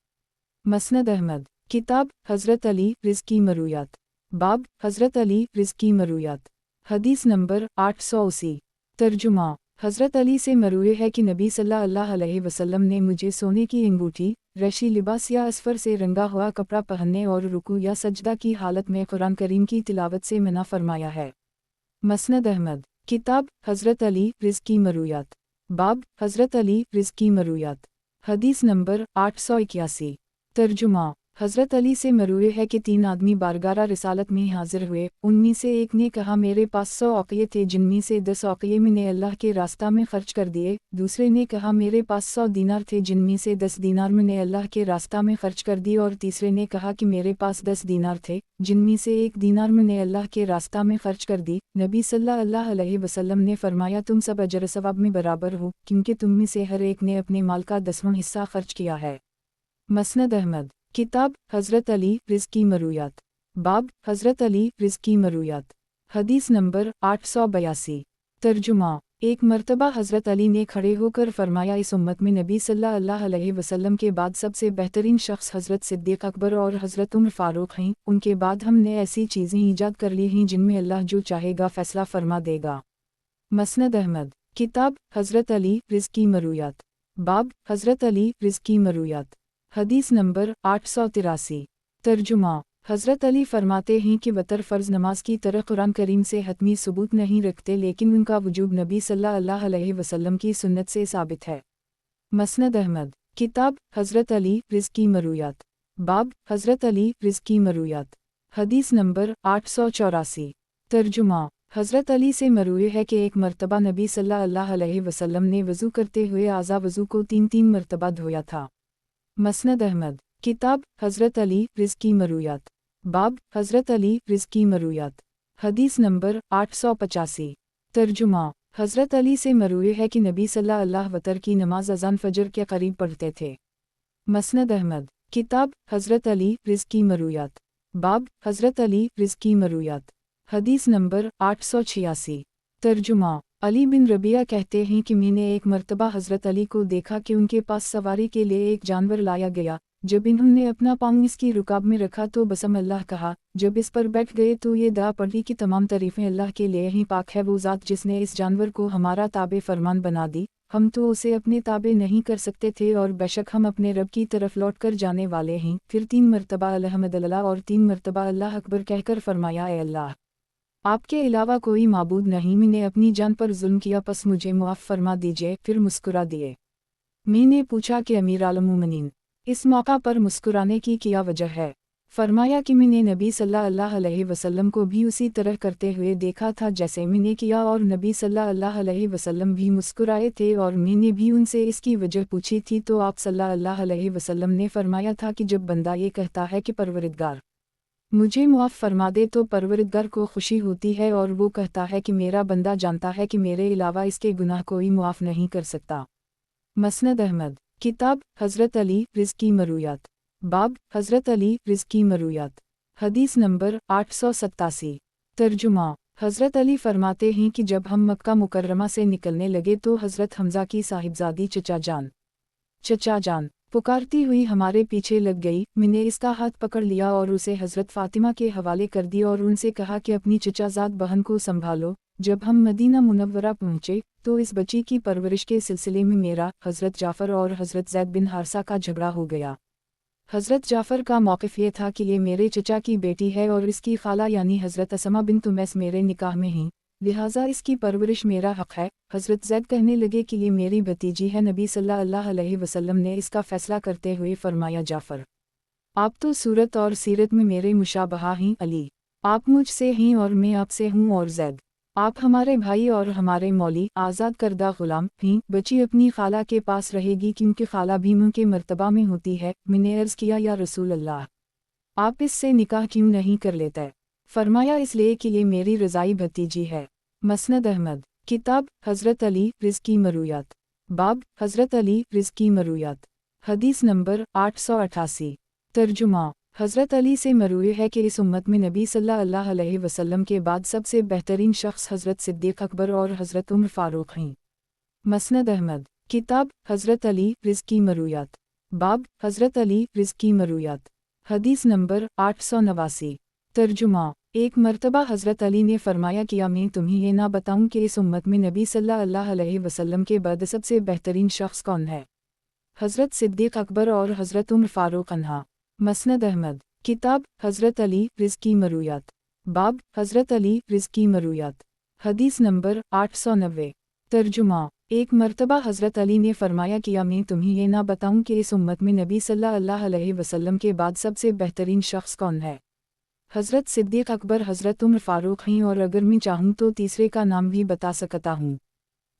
مسند احمد۔ کتاب حضرت علی رض کی مرویات، باب حضرت علی رض کی مرویات، حدیث نمبر 880۔ ترجمہ۔ حضرت علی سے مروی ہے کہ نبی صلی اللہ علیہ وسلم نے مجھے سونے کی انگوٹھی، ریشی لباس یا اسفر سے رنگا ہوا کپڑا پہننے اور رکوع یا سجدہ کی حالت میں قرآن کریم کی تلاوت سے منع فرمایا ہے۔ مسند احمد۔ किताब हज़रत अली रिज़्की मरूयात। बाब हज़रत अली रिज़्की मरूयात। हदीस नंबर 881। तर्जुमा हज़रत अली से मरूए है कि 3 आदमी बारगाह रिसालत में हाजिर हुए। उनमें से एक ने कहा मेरे पास 100 औक़िये थे जिनमें से 10 औक़िये मैंने अल्लाह के रास्ता में ख़र्च कर दिए। दूसरे ने कहा मेरे पास 100 दीनार थे जिनमें से 10 दीनार मैंने अल्लाह के रास्ता में ख़र्च कर दिए। और तीसरे ने कहा कि मेरे पास 10 दीनार थे जिनमें से 1 दीनार मैंने अल्लाह के रास्ता में ख़र्च कर दी। नबी सल्लल्लाहु अलैहि वसल्लम ने फरमाया तुम सब अजर सवाब में बराबर हो क्योंकि तुम में से हर एक ने अपने माल का 10वां हिस्सा ख़र्च किया है। मसनद अहमद। किताब हज़रत अली रिज़्की मरूयात। बाब हज़रत अली रिज़्की मरूयात। हदीस नंबर 882। तर्जुमा एक मर्तबा हज़रत अली ने खड़े होकर फरमाया इस उम्मत में नबी सल्लल्लाहु अलैहि वसल्लम के बाद सबसे बेहतरीन शख्स हज़रत सिद्दीक़ अकबर और हज़रत उमर फ़ारूक हैं। उनके बाद हमने ऐसी चीज़ें ईजाद कर ली हैं जिनमें अल्लाह जो चाहेगा फ़ैसला फरमा देगा। मसनद अहमद। किताब हज़रत अली रिज़्की मरूयात। बाब हज़रत अली रिज़्की मरूयात। हदीस नंबर 883। तर्जुमा हज़रत अली फरमाते हैं कि वतर फ़र्ज़ नमाज की तरह कुरान करीम से हतमी सबूत नहीं रखते लेकिन उनका वजूब नबी सल्लल्लाहु अलैहि वसल्लम की सुन्नत से साबित है। मसनद अहमद। किताब हज़रत अली रिज़्की मरूयात। बाब हज़रत अली रिज़्की मरूयात। हदीस नंबर 884। तर्जुमा हज़रत अली से मरूए है कि एक मर्तबा नबी सल्लल्लाहु अलैहि वसल्लम ने वज़ू करते हुए आज़ा वज़ू को 3-3 मर्तबा धोया था। मसनद अहमद। किताब हज़रत अली रिज़्की मरूयात। बाब हज़रत अली रिज़्की मरूयात। हदीस नंबर 885। तर्जुमा हज़रत अली से मरूए है कि नबी सल्लल्लाहु वतर की नमाज अज़ान फ़जर के करीब पढ़ते थे। मसनद अहमद। किताब हज़रत अली रिज़्की मरूयात। बाब हज़रत अली रिज़्की मरूयात। हदीस नंबर 886। तर्जुमा अली बिन रबिया कहते हैं कि मैंने एक मर्तबा हज़रत अली को देखा कि उनके पास सवारी के लिए एक जानवर लाया गया। जब इन्होंने अपना पाँव इसकी रुकाब में रखा तो बसम अल्लाह कहा। जब इस पर बैठ गए तो ये दुआ पढ़ी कि तमाम तारीफ़ें अल्लाह के लिए ही पाक है वो ज़ात जिसने इस जानवर को हमारा ताबे फरमान बना दी। हम तो उसे अपने ताबे नहीं कर सकते थे और बेशक हम अपने रब की तरफ लौट कर जाने वाले हैं। फिर 3 मर्तबा अल्हम्दुलिल्लाह और 3 मर्तबा अल्लाह अकबर कहकर फरमाया ए अल्लाह आपके अलावा कोई माबूद नहीं। मैंने अपनी जान पर जुल्म किया पस मुझे मुआफ़ फरमा दीजिए। फिर मुस्कुरा दिए। मैंने पूछा कि अमीर आलम-उल-मोमिनीन इस मौका पर मुस्कुराने की क्या वजह है? फरमाया कि मैंने नबी सल्लल्लाहु अलैहि वसल्लम को भी उसी तरह करते हुए देखा था जैसे मैंने किया और नबी सल्लल्लाहु अलैहि वसल्लम भी मुस्कुराए थे और मैंने भी उनसे इसकी वजह पूछी थी तो आप सल्लल्लाहु अलैहि वसल्लम ने फरमाया था कि जब बंदा ये कहता है कि परवरिदगार मुझे मुआफ़ फरमा दे तो परवरिदगार को खुशी होती है और वो कहता है कि मेरा बंदा जानता है कि मेरे अलावा इसके गुनाह कोई मुआफ़ नहीं कर सकता। मसनद अहमद। किताब हज़रत अली रिज़्की मरूयात। बाब हज़रत अली रिज़्की मरूयात। हदीस नंबर 887। तर्जुमा हज़रत अली फरमाते हैं कि जब हम मक्का मुकर्रमा से निकलने लगे तो हज़रत हमज़ा की साहिबजादी चचा जान पुकारती हुई हमारे पीछे लग गई। मैंने इसका हाथ पकड़ लिया और उसे हज़रत फ़ातिमा के हवाले कर दिया और उनसे कहा कि अपनी चचाज़ाद बहन को संभालो। जब हम मदीना मुनव्वरा पहुँचे तो इस बच्ची की परवरिश के सिलसिले में मेरा हज़रत जाफ़र और हज़रत ज़ैद बिन हारसा का झगड़ा हो गया। हज़रत जाफ़र का मौक़िफ़ ये था कि ये मेरे चचा की बेटी है और इसकी खाला यानी हज़रत असमा बिन्त उमैस मेरे निकाह में हैं, लिहाजा इसकी परवरिश मेरा हक़ है। हज़रत ज़ैद कहने लगे कि ये मेरी भतीजी है। नबी सल्लल्लाहु अलैहि वसल्लम ने इसका फ़ैसला करते हुए फरमाया जाफ़र आप तो सूरत और सीरत में मेरे मुशाबहा हैं। अली आप मुझसे हैं और मैं आपसे हूँ और ज़ैद आप हमारे भाई और हमारे मौली आज़ाद करदा ग़ुलाम हैं। बच्ची अपनी खाला के पास रहेगी क्योंकि खाला भी मुँह के मर्तबा में होती है। मैंने अर्ज़ किया या रसूल अल्लाह आप इससे निकाह क्यों नहीं कर लेते? फरमाया इसलिए कि ये मेरी रज़ाई भतीजी है। मसनद अहमद। किताब हज़रत अली रिज़्की मरूयात। बाब हज़रत अली रिज़्की मरूयात। हदीस नंबर 888। तर्जुमा हज़रत अली से मरूए है कि इस उम्मत में नबी सल्लल्लाहु अलैहि वसल्लम के बाद सबसे बेहतरीन शख्स हज़रत सिद्दीक़ अकबर और हज़रत उमर फ़ारूक हैं। मसनद अहमद। किताब हज़रत अली रिज़्की मरूयात। बाब हज़रत अली रिज़्की मरूयात। हदीस नंबर 889। तर्जुमा एक मर्तबा हज़रत अली ने फरमाया किया मैं तुम्हें ये ना बताऊं कि इस उम्मत में नबी सल्लल्लाहु अलैहि वसल्लम के बाद सबसे बेहतरीन शख्स कौन है? हज़रत सिद्दीक़ अकबर और हज़रत उमर फ़ारूक अन्हा। मसनद अहमद। किताब हज़रत अली रिज़्की मरूयात। बाब हज़रत अली रिज़्की मरूयात। حدیث نمبر 890 ترجمہ ایک مرتبہ حضرت علی نے فرمایا کیا میں تمہیں یہ نہ بتاؤں کہ اس امت میں نبی صلی اللہ علیہ وسلم کے بعد سب سے بہترین شخص کون ہے؟ حضرت صدیق اکبر حضرت عمر فاروق ہیں اور اگر میں چاہوں تو تیسرے کا نام بھی بتا سکتا ہوں۔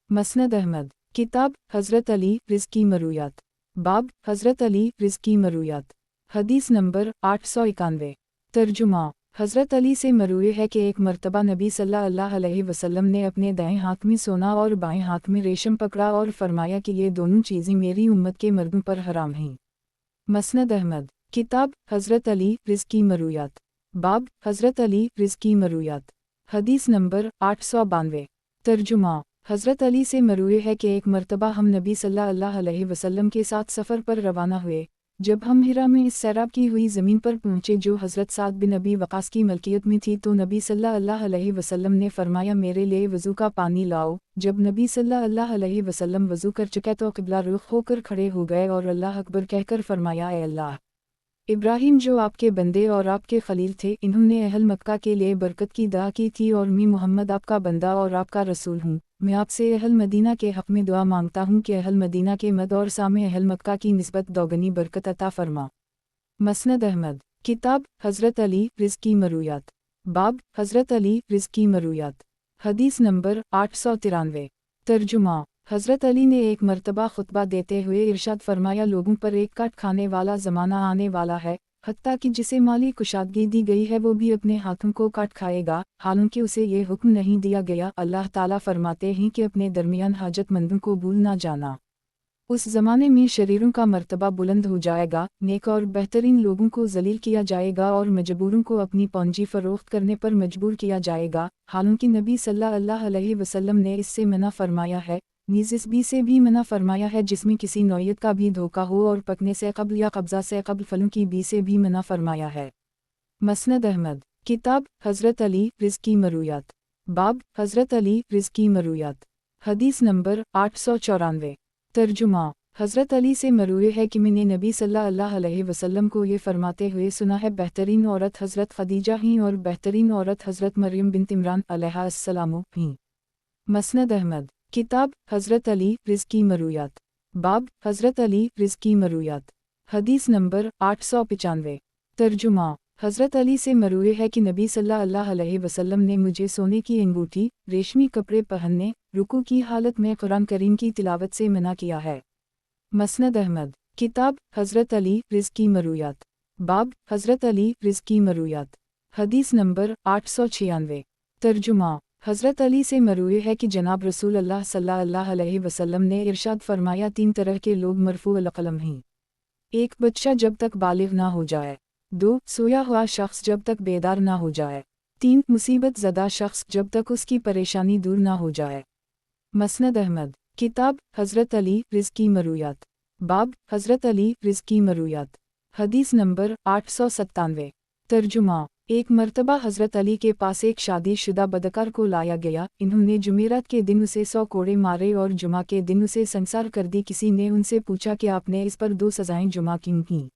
مسند احمد کتاب حضرت علی رض کی مرویات باب حضرت علی رض کی مرویات حدیث نمبر 891 ترجمہ حضرت علی سے مروی ہے کہ ایک مرتبہ نبی صلی اللہ علیہ وسلم نے اپنے دائیں ہاتھ میں سونا اور بائیں ہاتھ میں ریشم پکڑا اور فرمایا کہ یہ دونوں چیزیں میری امت کے مردوں پر حرام ہیں۔ مسند احمد کتاب حضرت علی رض کی مرویات باب حضرت علی رض کی مرویات حدیث نمبر 892 ترجمہ حضرت علی سے مروی ہے کہ ایک مرتبہ ہم نبی صلی اللہ علیہ وسلم کے ساتھ سفر پر روانہ ہوئے۔ جب ہم ہرا میں اس سیراب کی ہوئی زمین پر پہنچے جو حضرت سعد بن ابی وقاص کی ملکیت میں تھی تو نبی صلی اللہ علیہ وسلم نے فرمایا میرے لیے وضو کا پانی لاؤ۔ جب نبی صلی اللہ علیہ وسلم وضو کر چکے تو قبلہ رخ ہو کر کھڑے ہو گئے اور اللہ اکبر کہہ کر فرمایا اے اللہ، ابراہیم جو آپ کے بندے اور آپ کے خلیل تھے انہوں نے اہل مکہ کے لیے برکت کی دعا کی تھی اور میں محمد آپ کا بندہ اور آپ کا رسول ہوں۔ میں آپ سے اہل مدینہ کے حق میں دعا مانگتا ہوں کہ اہل مدینہ کے مد اور سامع اہل مکہ کی نسبت دوگنی برکت عطا فرما۔ مسند احمد کتاب حضرت علی رض کی مرویات باب حضرت علی رض کی مرویات حدیث نمبر 893 ترجمہ حضرت علی نے ایک مرتبہ خطبہ دیتے ہوئے ارشاد فرمایا لوگوں پر ایک کاٹ کھانے والا زمانہ آنے والا ہے، حتیٰ کہ جسے مالی کشادگی دی گئی ہے وہ بھی اپنے ہاتھوں کو کاٹ کھائے گا، حالانکہ اسے یہ حکم نہیں دیا گیا۔ اللہ تعالیٰ فرماتے ہیں کہ اپنے درمیان حاجت مندوں کو بھول نہ جانا۔ اس زمانے میں شریروں کا مرتبہ بلند ہو جائے گا، نیک اور بہترین لوگوں کو ذلیل کیا جائے گا اور مجبوروں کو اپنی پونجی فروخت کرنے پر مجبور کیا جائے گا، حالانکہ نبی صلی اللہ علیہ وسلم نے اس سے منع فرمایا ہے۔ نیز اس بھی سے بھی منع فرمایا ہے جس میں کسی نوعیت کا بھی دھوکہ ہو، اور پکنے سے قبل یا قبضہ سے قبل پھلوں کی بھی سے بھی منع فرمایا ہے۔ مسند احمد کتاب حضرت علی رض کی مرویات باب حضرت علی رض کی مرویات حدیث نمبر 894 ترجمہ حضرت علی سے مروی ہے کہ میں نے نبی صلی اللہ علیہ وسلم کو یہ فرماتے ہوئے سنا ہے بہترین عورت حضرت خدیجہ ہیں اور بہترین عورت حضرت مریم بنت عمران علیہ السلام ہیں۔ مسند احمد کتاب حضرت علی رض کی مرویات باب حضرت علی رض کی مرویات حدیث نمبر 895 ترجمہ حضرت علی سے مروی ہے کہ نبی صلی اللہ علیہ وسلم نے مجھے سونے کی انگوٹھی، ریشمی کپڑے پہننے، رکوع کی حالت میں قرآن کریم کی تلاوت سے منع کیا ہے۔ مسند احمد کتاب حضرت علی رض کی مرویات باب حضرت علی رض کی مرویات حدیث نمبر 896 ترجمہ حضرت علی سے مروی ہے کہ جناب رسول اللہ صلی اللہ علیہ وسلم نے ارشاد فرمایا تین طرح کے لوگ مرفوع القلم ہیں: ایک بچہ جب تک بالغ نہ ہو جائے، دو سویا ہوا شخص جب تک بیدار نہ ہو جائے، تین مصیبت زدہ شخص جب تک اس کی پریشانی دور نہ ہو جائے۔ مسند احمد کتاب حضرت علی رض کی مرویات باب حضرت علی رض کی مرویات حدیث نمبر 897 ترجمہ ایک مرتبہ حضرت علی کے پاس ایک شادی شدہ بدکار کو لایا گیا، انہوں نے جمعرات کے دن اسے 100 کوڑے مارے اور جمعہ کے دن اسے سنسار کر دی۔ کسی نے ان سے پوچھا کہ آپ نے اس پر 2 سزائیں جمع کیوں کیں؟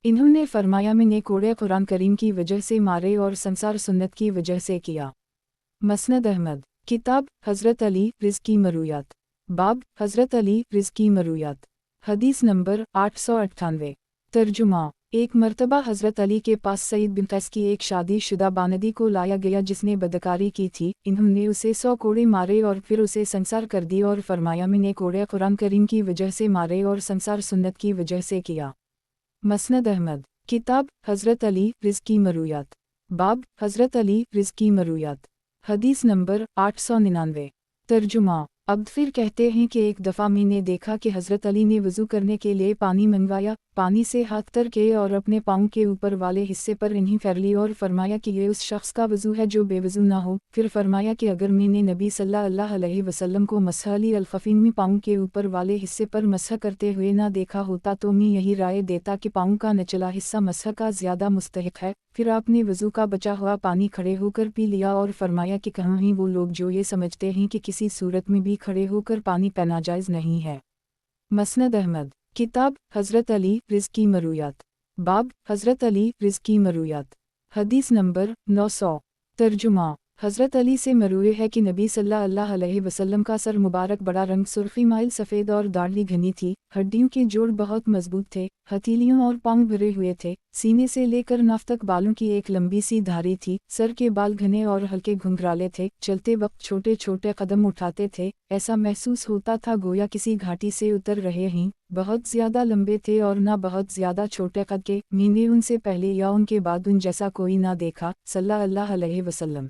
انہوں نے فرمایا میں نے کوڑے قرآن کریم کی وجہ سے مارے اور سنسار سنت کی وجہ سے کیا۔ مسند احمد کتاب حضرت علی رض کی مرویات باب حضرت علی رض کی مرویات حدیث نمبر 898 ترجمہ ایک مرتبہ حضرت علی کے پاس سعید بن قیس کی ایک شادی شدہ باندی کو لایا گیا جس نے بدکاری کی تھی، انہوں نے اسے 100 کوڑے مارے اور پھر اسے سنسار کر دی اور فرمایا میں نے کوڑے قرآن کریم کی وجہ سے مارے اور سنسار سنت کی وجہ سے کیا۔ مسند احمد کتاب حضرت علی رض کی مرویات باب حضرت علی رض کی مرویات حدیث نمبر 899 ترجمہ عبدفر کہتے ہیں کہ ایک دفعہ میں نے دیکھا کہ حضرت علی نے وضو کرنے کے لیے پانی منگوایا، پانی سے ہاتھ تر کیے اور اپنے پاؤں کے اوپر والے حصے پر انہیں پھیر لی اور فرمایا کہ یہ اس شخص کا وضو ہے جو بے وضو نہ ہو۔ پھر فرمایا کہ اگر میں نے نبی صلی اللہ علیہ وسلم کو مسح علی الخفین میں پاؤں کے اوپر والے حصے پر مسح کرتے ہوئے نہ دیکھا ہوتا تو میں یہی رائے دیتا کہ پاؤں کا نچلا حصہ مسح کا زیادہ مستحق ہے۔ پھر آپ نے وضو کا بچا ہوا پانی کھڑے ہو کر پی لیا اور فرمایا کہ کہاں ہیں وہ لوگ جو یہ سمجھتے ہیں کہ کسی صورت میں بھی کھڑے ہو کر پانی پینا جائز نہیں ہے۔ مسند احمد کتاب حضرت علی رض کی مرویات باب حضرت علی رض کی مرویات حدیث نمبر 900 ترجمہ حضرت علی سے مروی ہے کہ نبی صلی اللہ علیہ وسلم کا سر مبارک بڑا رنگ سرخی مائل سفید اور داڑھی گھنی تھی، ہڈیوں کے جوڑ بہت مضبوط تھے، ہتھیلیوں اور پاؤں بھرے ہوئے تھے، سینے سے لے کر ناف تک بالوں کی ایک لمبی سی دھاری تھی، سر کے بال گھنے اور ہلکے گھنگرالے تھے، چلتے وقت چھوٹے چھوٹے قدم اٹھاتے تھے، ایسا محسوس ہوتا تھا گویا کسی گھاٹی سے اتر رہے ہیں، بہت زیادہ لمبے تھے اور نہ بہت زیادہ چھوٹے قد کے، میں نے ان سے پہلے یا ان کے بعد ان جیسا کوئی نہ دیکھا، صلی اللہ علیہ وسلم۔